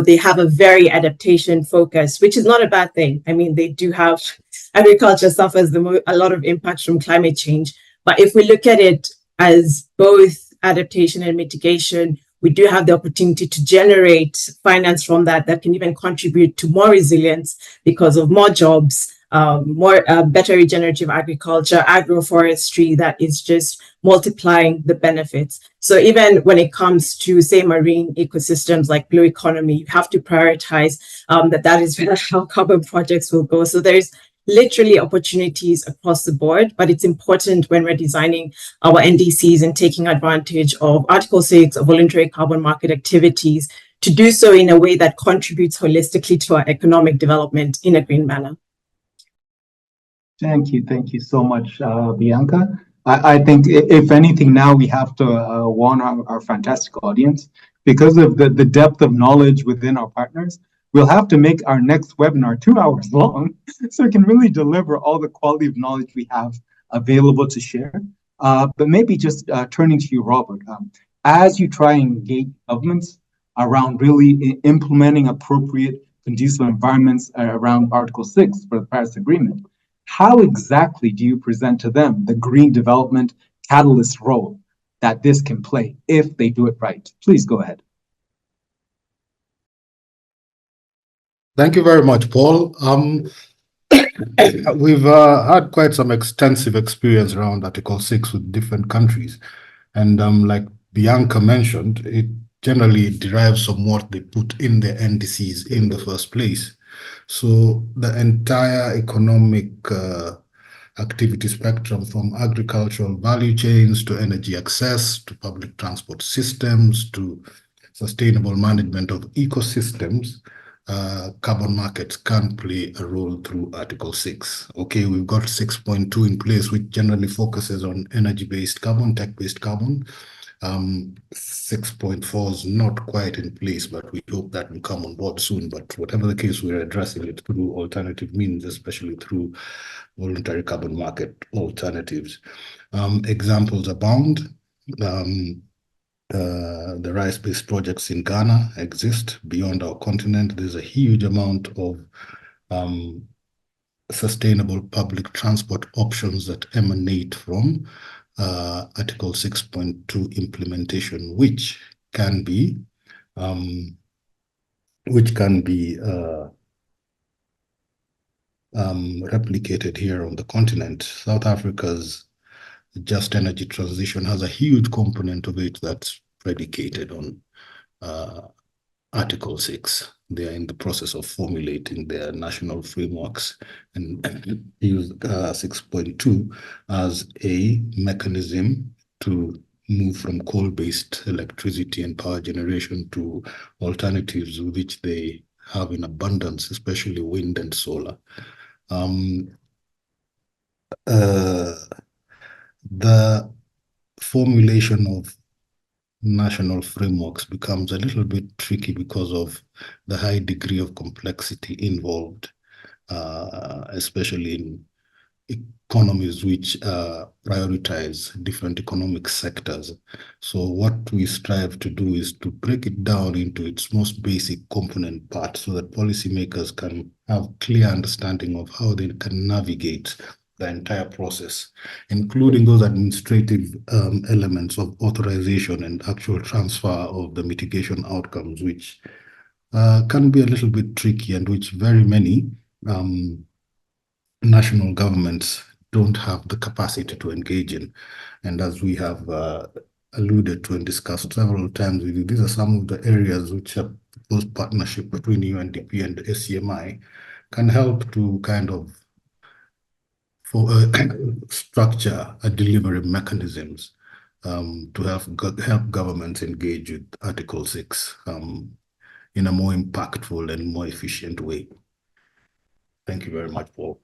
they have a very adaptation focus, which is not a bad thing. I mean, they do have, agriculture suffers a lot of impacts from climate change. But if we look at it as both adaptation and mitigation, we do have the opportunity to generate finance from that can even contribute to more resilience because of more jobs, better regenerative agriculture, agroforestry that is just multiplying the benefits. So even when it comes to, say, marine ecosystems like blue economy, you have to prioritize that is how carbon projects will go. So there's literally opportunities across the board, but it's important when we're designing our NDCs and taking advantage of Article 6 of voluntary carbon market activities to do so in a way that contributes holistically to our economic development in a green manner. Thank you so much, Bianca. I think if anything, now we have to warn our fantastic audience, because of the depth of knowledge within our partners. we'll have to make our next webinar 2 hours long so we can really deliver all the quality of knowledge we have available to share. But maybe just turning to you, Robert, as you try and engage governments around really implementing appropriate conducive environments around Article 6 for the Paris Agreement, how exactly do you present to them the green development catalyst role that this can play if they do it right? Please go ahead. Thank you very much, Paul. We've had quite some extensive experience around Article 6 with different countries. And like Bianca mentioned, it generally derives from what they put in the NDCs in the first place. So the entire economic activity spectrum, from agricultural value chains to energy access to public transport systems to sustainable management of ecosystems, carbon markets can play a role through Article 6. Okay, we've got 6.2 in place, which generally focuses on energy-based carbon, tech-based carbon. 6.4 is not quite in place, but we hope that will come on board soon. But whatever the case, we're addressing it through alternative means, especially through voluntary carbon market alternatives. Examples abound. The rice-based projects in Ghana exist beyond our continent. There's a huge amount of sustainable public transport options that emanate from Article 6.2 implementation, which can be replicated here on the continent. South Africa's just energy transition has a huge component of it that's predicated on Article 6. They are in the process of formulating their national frameworks and use 6.2 as a mechanism to move from coal-based electricity and power generation to alternatives which they have in abundance, especially wind and solar. The formulation of national frameworks becomes a little bit tricky because of the high degree of complexity involved, especially in economies which prioritize different economic sectors. So what we strive to do is to break it down into its most basic component parts so that policymakers can have clear understanding of how they can navigate the entire process, including those administrative elements of authorization and actual transfer of the mitigation outcomes, which can be a little bit tricky and which very many national governments don't have the capacity to engage in. And as we have alluded to and discussed several times with you, these are some of the areas which a proposed partnership between UNDP and ACMI can help to kind of structure a delivery mechanisms to help governments engage with Article 6 in a more impactful and more efficient way. Thank you very much, Paul.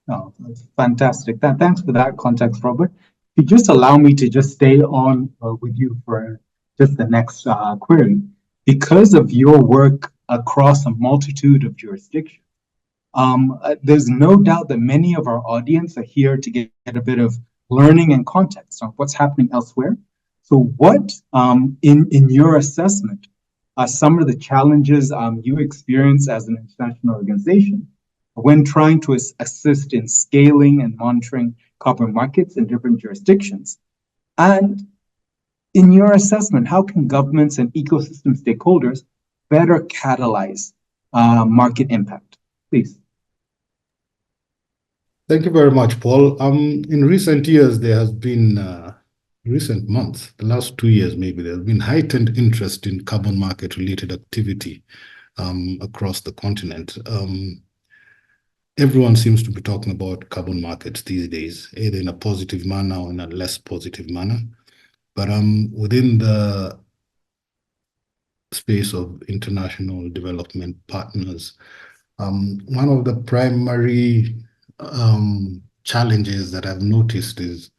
Oh, that's fantastic. Thanks for that context, Robert. If you just allow me to just stay on with you for just the next query. Because of your work across a multitude of jurisdictions, there's no doubt that many of our audience are here to get a bit of learning and context on what's happening elsewhere. So what, in your assessment, are some of the challenges you experience as an international organization when trying to assist in scaling and monitoring carbon markets in different jurisdictions? And in your assessment, how can governments and ecosystem stakeholders better catalyze market impact? Please. Thank you very much, Paul. In recent years, there has been, recent months, the last 2 years maybe, there's been heightened interest in carbon market-related activity across the continent. Everyone seems to be talking about carbon markets these days, either in a positive manner or in a less positive manner. But within the space of international development partners, one of the primary challenges that I've noticed is,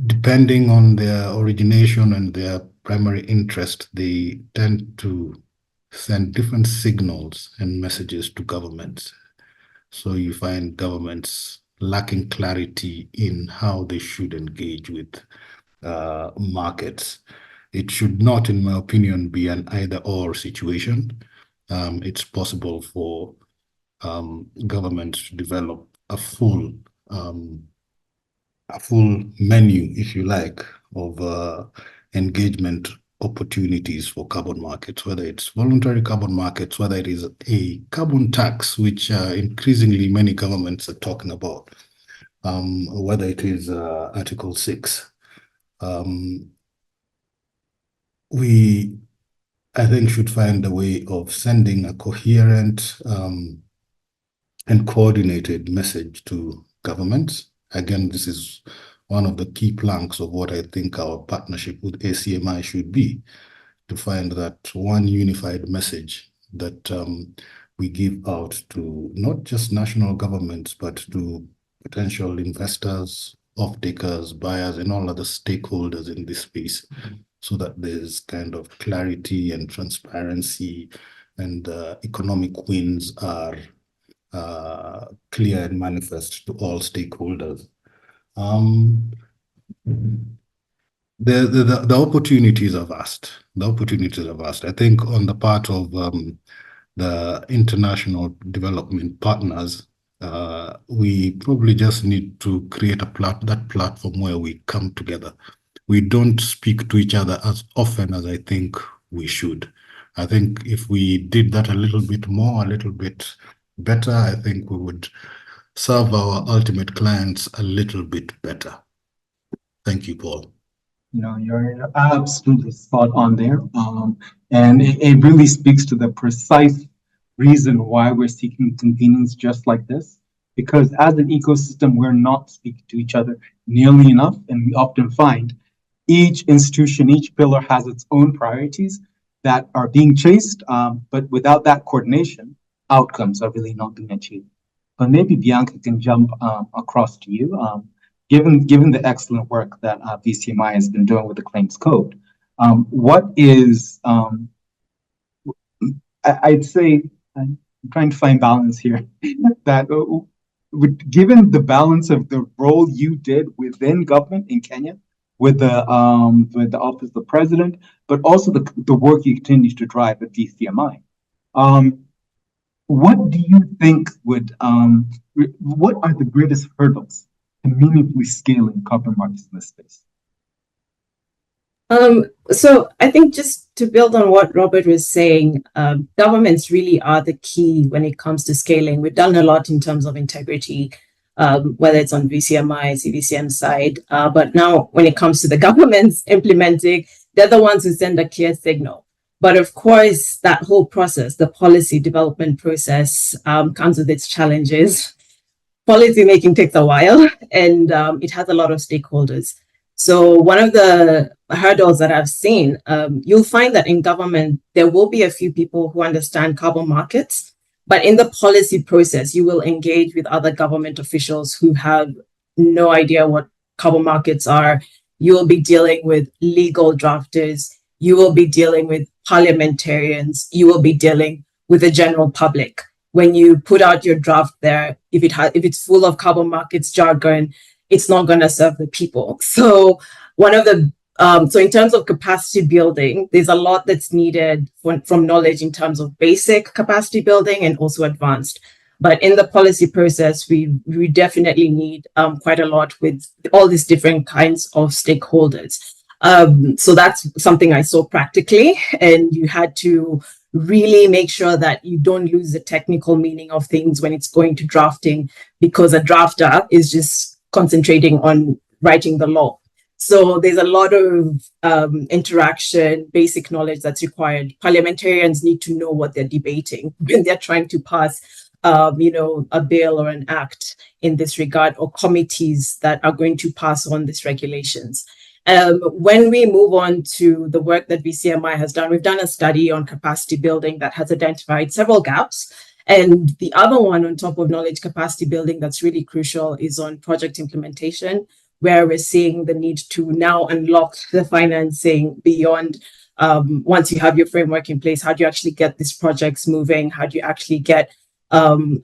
depending on their origination and their primary interest, they tend to send different signals and messages to governments. So you find governments lacking clarity in how they should engage with markets. It should not, in my opinion, be an either-or situation. It's possible for governments to develop a full menu, if you like, of engagement opportunities for carbon markets, whether it's voluntary carbon markets, whether it is a carbon tax, which increasingly many governments are talking about, whether it is Article 6. We, I think, should find a way of sending a coherent and coordinated message to governments. Again, this is one of the key planks of what I think our partnership with ACMI should be, to find that one unified message that we give out to not just national governments, but to potential investors, off-takers, buyers, and all other stakeholders in this space, so that there's kind of clarity and transparency, and economic wins are clear and manifest to all stakeholders. The opportunities are vast. The opportunities are vast. I think on the part of the international development partners, we probably just need to create that platform where we come together. We don't speak to each other as often as I think we should. I think if we did that a little bit more, a little bit better, I think we would serve our ultimate clients a little bit better. Thank you, Paul. No, you're absolutely spot on there. And it really speaks to the precise reason why we're seeking convenings just like this. Because as an ecosystem, we're not speaking to each other nearly enough. And we often find each institution, each pillar has its own priorities that are being chased. But without that coordination, outcomes are really not being achieved. But maybe Bianca can jump across to you. Given the excellent work that VCMI has been doing with the claims code, what is, I'd say, I'm trying to find balance here, that given the balance of the role you did within government in Kenya, with the office of the president, but also the work you continue to drive at VCMI, what do you think what are the greatest hurdles to meaningfully scaling carbon markets in this space? So I think just to build on what Robert was saying, governments really are the key when it comes to scaling. We've done a lot in terms of integrity, whether it's on VCMI, CVCM side, but now when it comes to the governments implementing, they're the ones who send a clear signal. But of course, that whole process, the policy development process, comes with its challenges. Policy making takes a while, and it has a lot of stakeholders. So one of the hurdles that I've seen, you'll find that in government, there will be a few people who understand carbon markets, but in the policy process, you will engage with other government officials who have no idea what carbon markets are. You will be dealing with legal drafters. You will be dealing with parliamentarians. You will be dealing with the general public. When you put out your draft there, if it's full of carbon markets jargon, it's not going to serve the people. So so in terms of capacity building, there's a lot that's needed from knowledge in terms of basic capacity building and also advanced. But in the policy process, we definitely need quite a lot with all these different kinds of stakeholders. So that's something I saw practically, and you had to really make sure that you don't lose the technical meaning of things when it's going to drafting, because a drafter is just concentrating on writing the law. So there's a lot of interaction, basic knowledge that's required. Parliamentarians need to know what they're debating when they're trying to pass a bill or an act in this regard, or committees that are going to pass on these regulations. When we move on to the work that VCMI has done, we've done a study on capacity building that has identified several gaps. And the other one on top of knowledge capacity building that's really crucial is on project implementation, where we're seeing the need to now unlock the financing beyond once you have your framework in place, how do you actually get these projects moving? How do you actually get to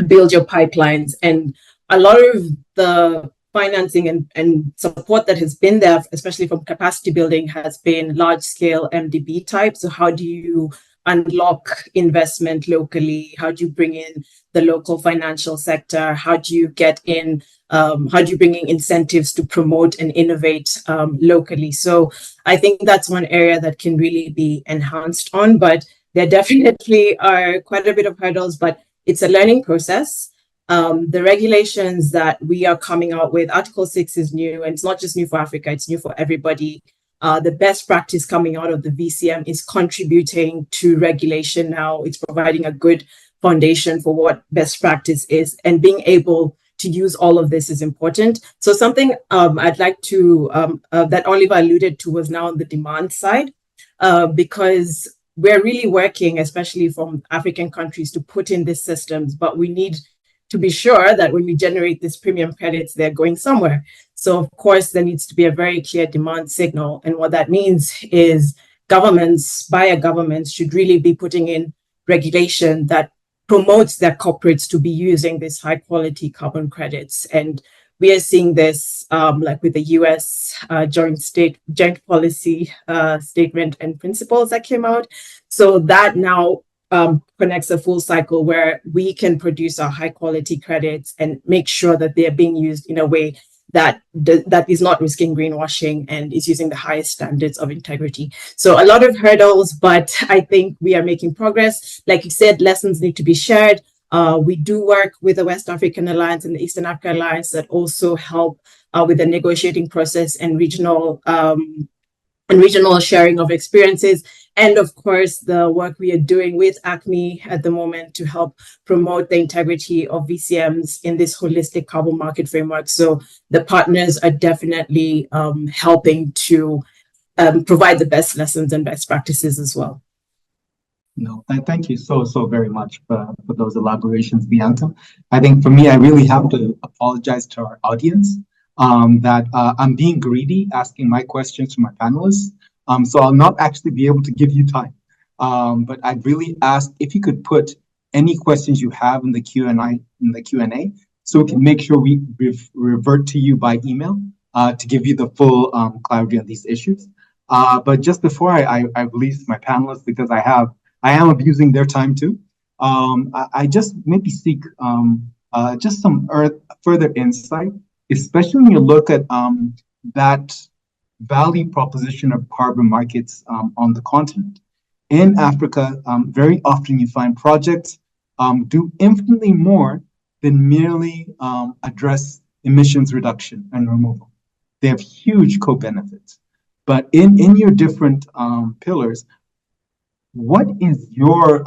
build your pipelines? And a lot of the financing and support that has been there, especially from capacity building, has been large scale MDB type. So how do you unlock investment locally? How do you bring in the local financial sector? How do you get in, how do you bring in incentives to promote and innovate locally? So I think that's one area that can really be enhanced on, but there definitely are quite a bit of hurdles, but it's a learning process. The regulations that we are coming out with, Article 6 is new, and it's not just new for Africa, it's new for everybody. The best practice coming out of the VCM is contributing to regulation now. It's providing a good foundation for what best practice is, and being able to use all of this is important. So something I'd like to, that Oliver alluded to, was now on the demand side, because we're really working, especially from African countries, to put in these systems, but we need to be sure that when we generate these premium credits, they're going somewhere. So of course, there needs to be a very clear demand signal. And what that means is governments, buyer governments, should really be putting in regulation that promotes their corporates to be using these high quality carbon credits. And we are seeing this like with the US joint policy statement and principles that came out. So that now connects a full cycle where we can produce our high quality credits and make sure that they're being used in a way that is not risking greenwashing and is using the highest standards of integrity. So a lot of hurdles, but I think we are making progress. Like you said, lessons need to be shared. We do work with the West African Alliance and the Eastern Africa Alliance that also help with the negotiating process and regional sharing of experiences. And of course, the work we are doing with ACMI at the moment to help promote the integrity of VCMs in this holistic carbon market framework. So the partners are definitely helping to provide the best lessons and best practices as well. No, thank you so very much for those elaborations, Bianca. I think for me, I really have to apologize to our audience that I'm being greedy asking my questions to my panelists. So I'll not actually be able to give you time. But I'd really ask if you could put any questions you have in the Q&A, so we can make sure we revert to you by email to give you the full clarity on these issues. But just before I release my panelists, because I am abusing their time too, I just maybe seek just some further insight, especially when you look at that value proposition of carbon markets on the continent. In Africa, very often you find projects do infinitely more than merely address emissions reduction and removal. They have huge co-benefits. But in your different pillars, what is your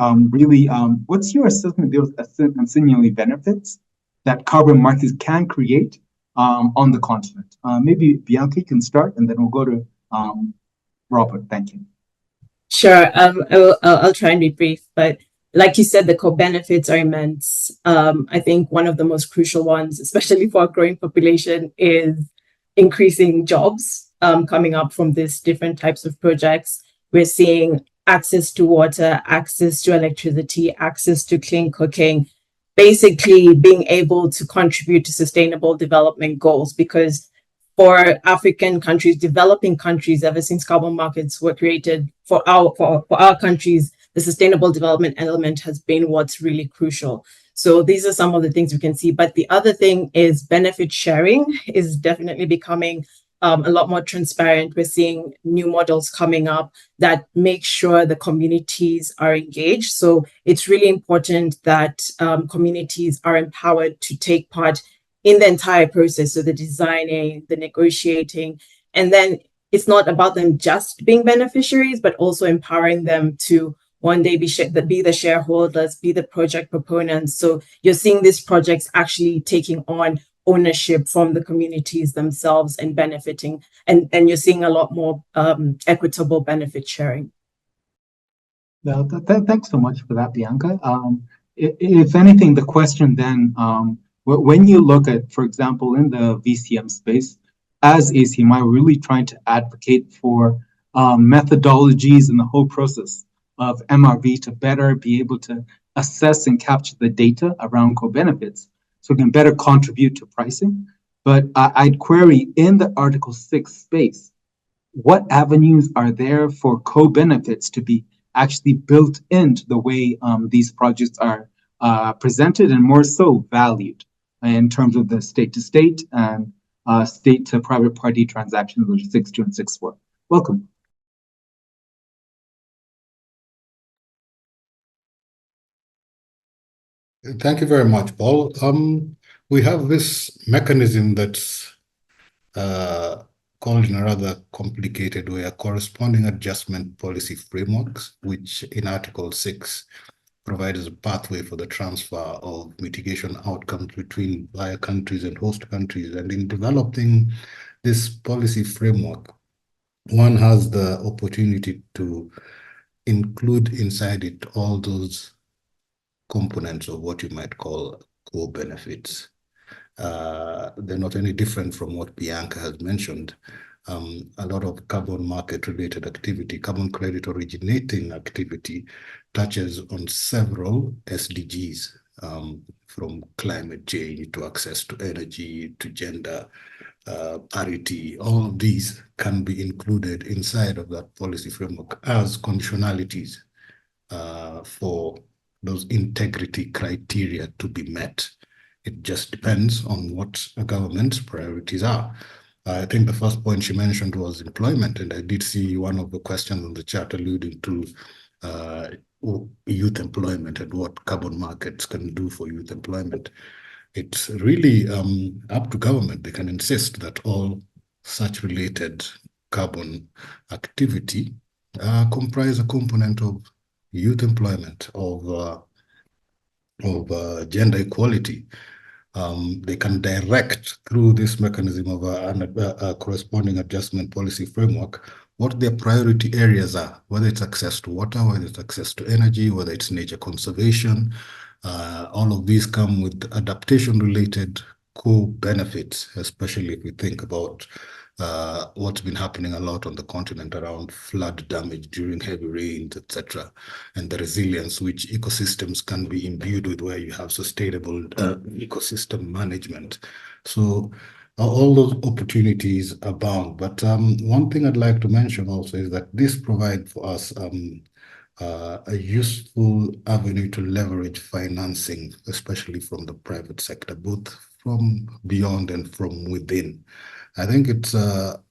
what's your assessment of those ancillary benefits that carbon markets can create on the continent? Maybe Bianca can start, and then we'll go to Robert. Thank you. Sure. I'll try and be brief, but like you said, the co-benefits are immense. I think one of the most crucial ones, especially for a growing population, is increasing jobs coming up from these different types of projects. We're seeing access to water, access to electricity, access to clean cooking, basically being able to contribute to sustainable development goals. Because for African countries, developing countries, ever since carbon markets were created for our countries, the sustainable development element has been what's really crucial. So these are some of the things we can see. But the other thing is benefit sharing is definitely becoming a lot more transparent. We're seeing new models coming up that make sure the communities are engaged. So it's really important that communities are empowered to take part in the entire process. So the designing, the negotiating, and then it's not about them just being beneficiaries, but also empowering them to one day be the shareholders, be the project proponents. So you're seeing these projects actually taking on ownership from the communities themselves and benefiting, and you're seeing a lot more equitable benefit sharing. Well, thanks so much for that, Bianca. If anything, the question then, when you look at, for example, in the VCM space, as ACMI, we're really trying to advocate for methodologies and the whole process of MRV to better be able to assess and capture the data around co-benefits so we can better contribute to pricing. But I'd query in the Article 6 space, what avenues are there for co-benefits to be actually built into the way these projects are presented and more so valued in terms of the state-to-state and state-to-private party transactions, which is 6.2 and 6.4. Welcome. Thank you very much, Paul. We have this mechanism that's called in a rather complicated way a corresponding adjustment policy frameworks, which in Article 6 provides a pathway for the transfer of mitigation outcomes between buyer countries and host countries. And in developing this policy framework, one has the opportunity to include inside it all those components of what you might call core benefits. They're not any different from what Bianca has mentioned. A lot of carbon market related activity, carbon credit originating activity touches on several SDGs, from climate change to access to energy to gender parity. All of these can be included inside of that policy framework as conditionalities for those integrity criteria to be met. It just depends on what a government's priorities are. I think the first point she mentioned was employment, and I did see one of the questions on the chat alluding to youth employment and what carbon markets can do for youth employment. It's really up to government. They can insist that all such related carbon activity comprise a component of youth employment, of gender equality. They can direct through this mechanism of a corresponding adjustment policy framework what their priority areas are, whether it's access to water, whether it's access to energy, whether it's nature conservation. All of these come with adaptation-related co-benefits, especially if we think about what's been happening a lot on the continent around flood damage during heavy rains, etc., and the resilience which ecosystems can be imbued with, where you have sustainable ecosystem management. So all those opportunities abound. But one thing I'd like to mention also is that this provides for us a useful avenue to leverage financing, especially from the private sector, both from beyond and from within. I think it's a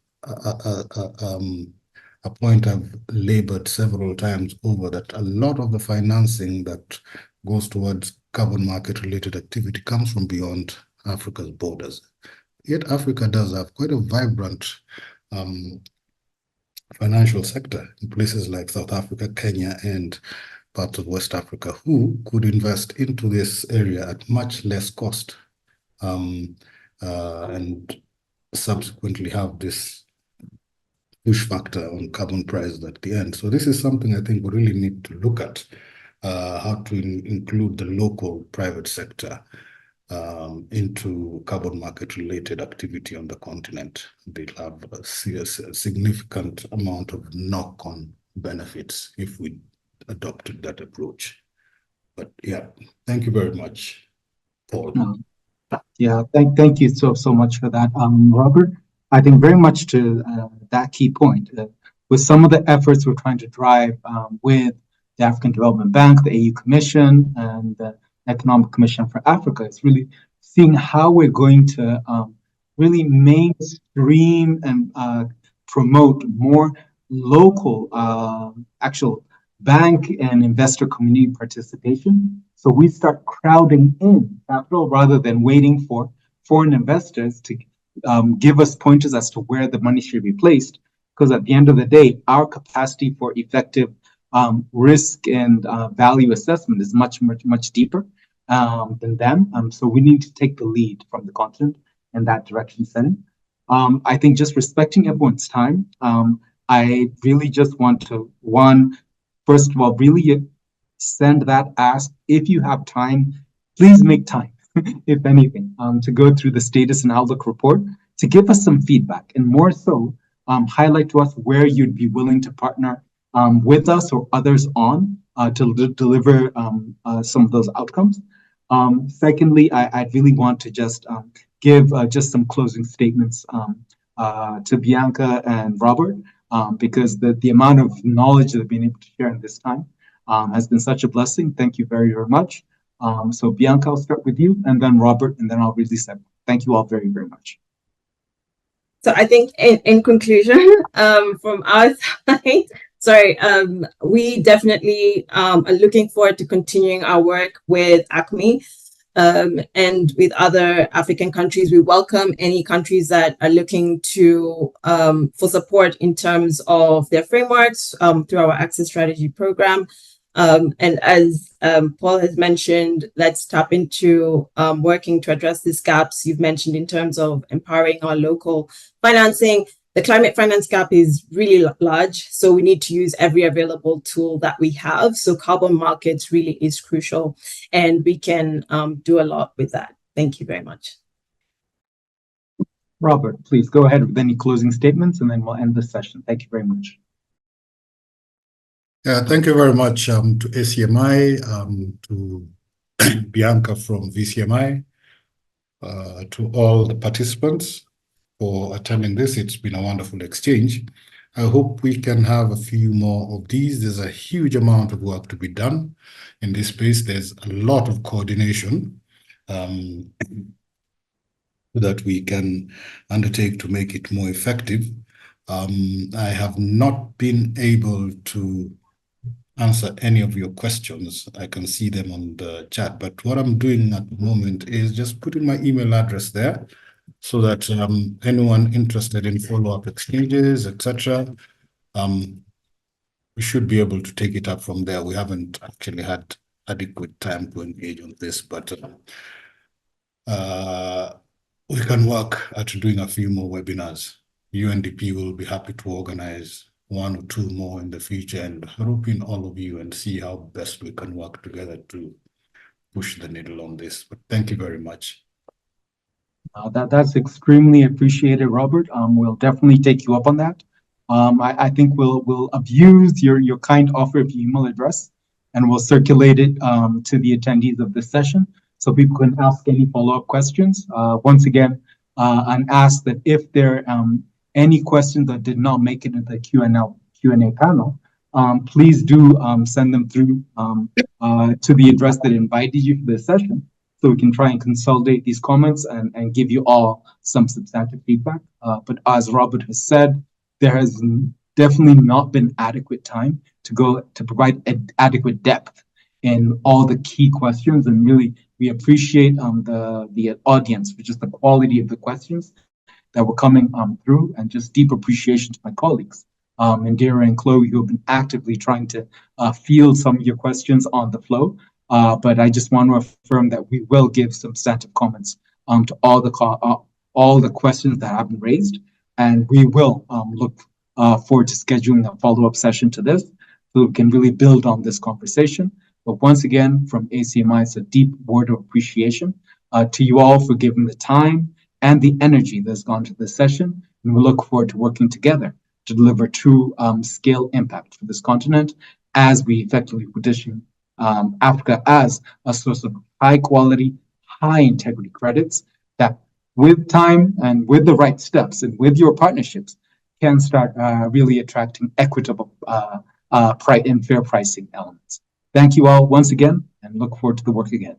point I've labored several times over, that a lot of the financing that goes towards carbon market related activity comes from beyond Africa's borders. Yet Africa does have quite a vibrant financial sector in places like South Africa, Kenya, and parts of West Africa, who could invest into this area at much less cost and subsequently have this push factor on carbon prices at the end. So this is something I think we really need to look at, how to include the local private sector into carbon market related activity on the continent. They'll have a significant amount of knock-on benefits if we adopted that approach. But yeah, thank you very much, Paul. Yeah, thank you so much for that, Robert. I think very much to that key point, with some of the efforts we're trying to drive with the African Development Bank, the AU Commission, and the Economic Commission for Africa, it's really seeing how we're going to really mainstream and promote more local actual bank and investor community participation. So we start crowding in capital rather than waiting for foreign investors to give us pointers as to where the money should be placed. Because at the end of the day, our capacity for effective risk and value assessment is much deeper than them. So we need to take the lead from the continent in that direction setting. I think just respecting everyone's time, I really just want to, first of all, really send that ask. If you have time, please make time, if anything, to go through the status and outlook report to give us some feedback, and more so, highlight to us where you'd be willing to partner with us or others on to deliver some of those outcomes. Secondly, I'd really want to just give just some closing statements to Bianca and Robert, because the amount of knowledge that they've been able to share in this time has been such a blessing. Thank you very, very much. So Bianca, I'll start with you, and then Robert, and then I'll release them. Thank you all very, very much. So I think in conclusion, from our side, we definitely are looking forward to continuing our work with ACMI and with other African countries. We welcome any countries that are looking to for support in terms of their frameworks through our Access Strategy program. And as Paul has mentioned, let's tap into working to address these gaps you've mentioned in terms of empowering our local financing. The climate finance gap is really large, so we need to use every available tool that we have. So carbon markets really is crucial, and we can do a lot with that. Thank you very much. Robert, please go ahead with any closing statements, and then we'll end the session. Thank you very much. Yeah, thank you very much to ACMI, to Bianca from VCMI, to all the participants for attending this. It's been a wonderful exchange. I hope we can have a few more of these. There's a huge amount of work to be done in this space. There's a lot of coordination that we can undertake to make it more effective. I have not been able to answer any of your questions. I can see them on the chat, but what I'm doing at the moment is just putting my email address there so that anyone interested in follow-up exchanges, etc., we should be able to take it up from there. We haven't actually had adequate time to engage on this, but we can work at doing a few more webinars. UNDP will be happy to organize 1 or 2 more in the future, and hoping all of you and see how best we can work together to push the needle on this. But thank you very much. That's extremely appreciated, Robert. We'll definitely take you up on that. I think we'll abuse your kind offer of email address, and we'll circulate it to the attendees of this session so people can ask any follow-up questions. Once again, and ask that if there any questions that did not make it into the Q&A panel, please do send them through to the address that invited you for this session, so we can try and consolidate these comments and give you all some substantive feedback. But as Robert has said, there has definitely not been adequate time to provide adequate depth in all the key questions, and really we appreciate the audience for just the quality of the questions that were coming through, and just deep appreciation to my colleagues, Indira and Chloe, who have been actively trying to field some of your questions on the flow. But I just want to affirm that we will give substantive comments to all the questions that have been raised, and we will look forward to scheduling a follow-up session to this, so we can really build on this conversation. But once again, from ACMI, it's a deep word of appreciation to you all for giving the time and the energy that's gone to this session, and we look forward to working together to deliver true scale impact for this continent as we effectively position Africa as a source of high quality, high integrity credits that, with time and with the right steps and with your partnerships, can start really attracting equitable and fair pricing elements. Thank you all once again, and look forward to the work again.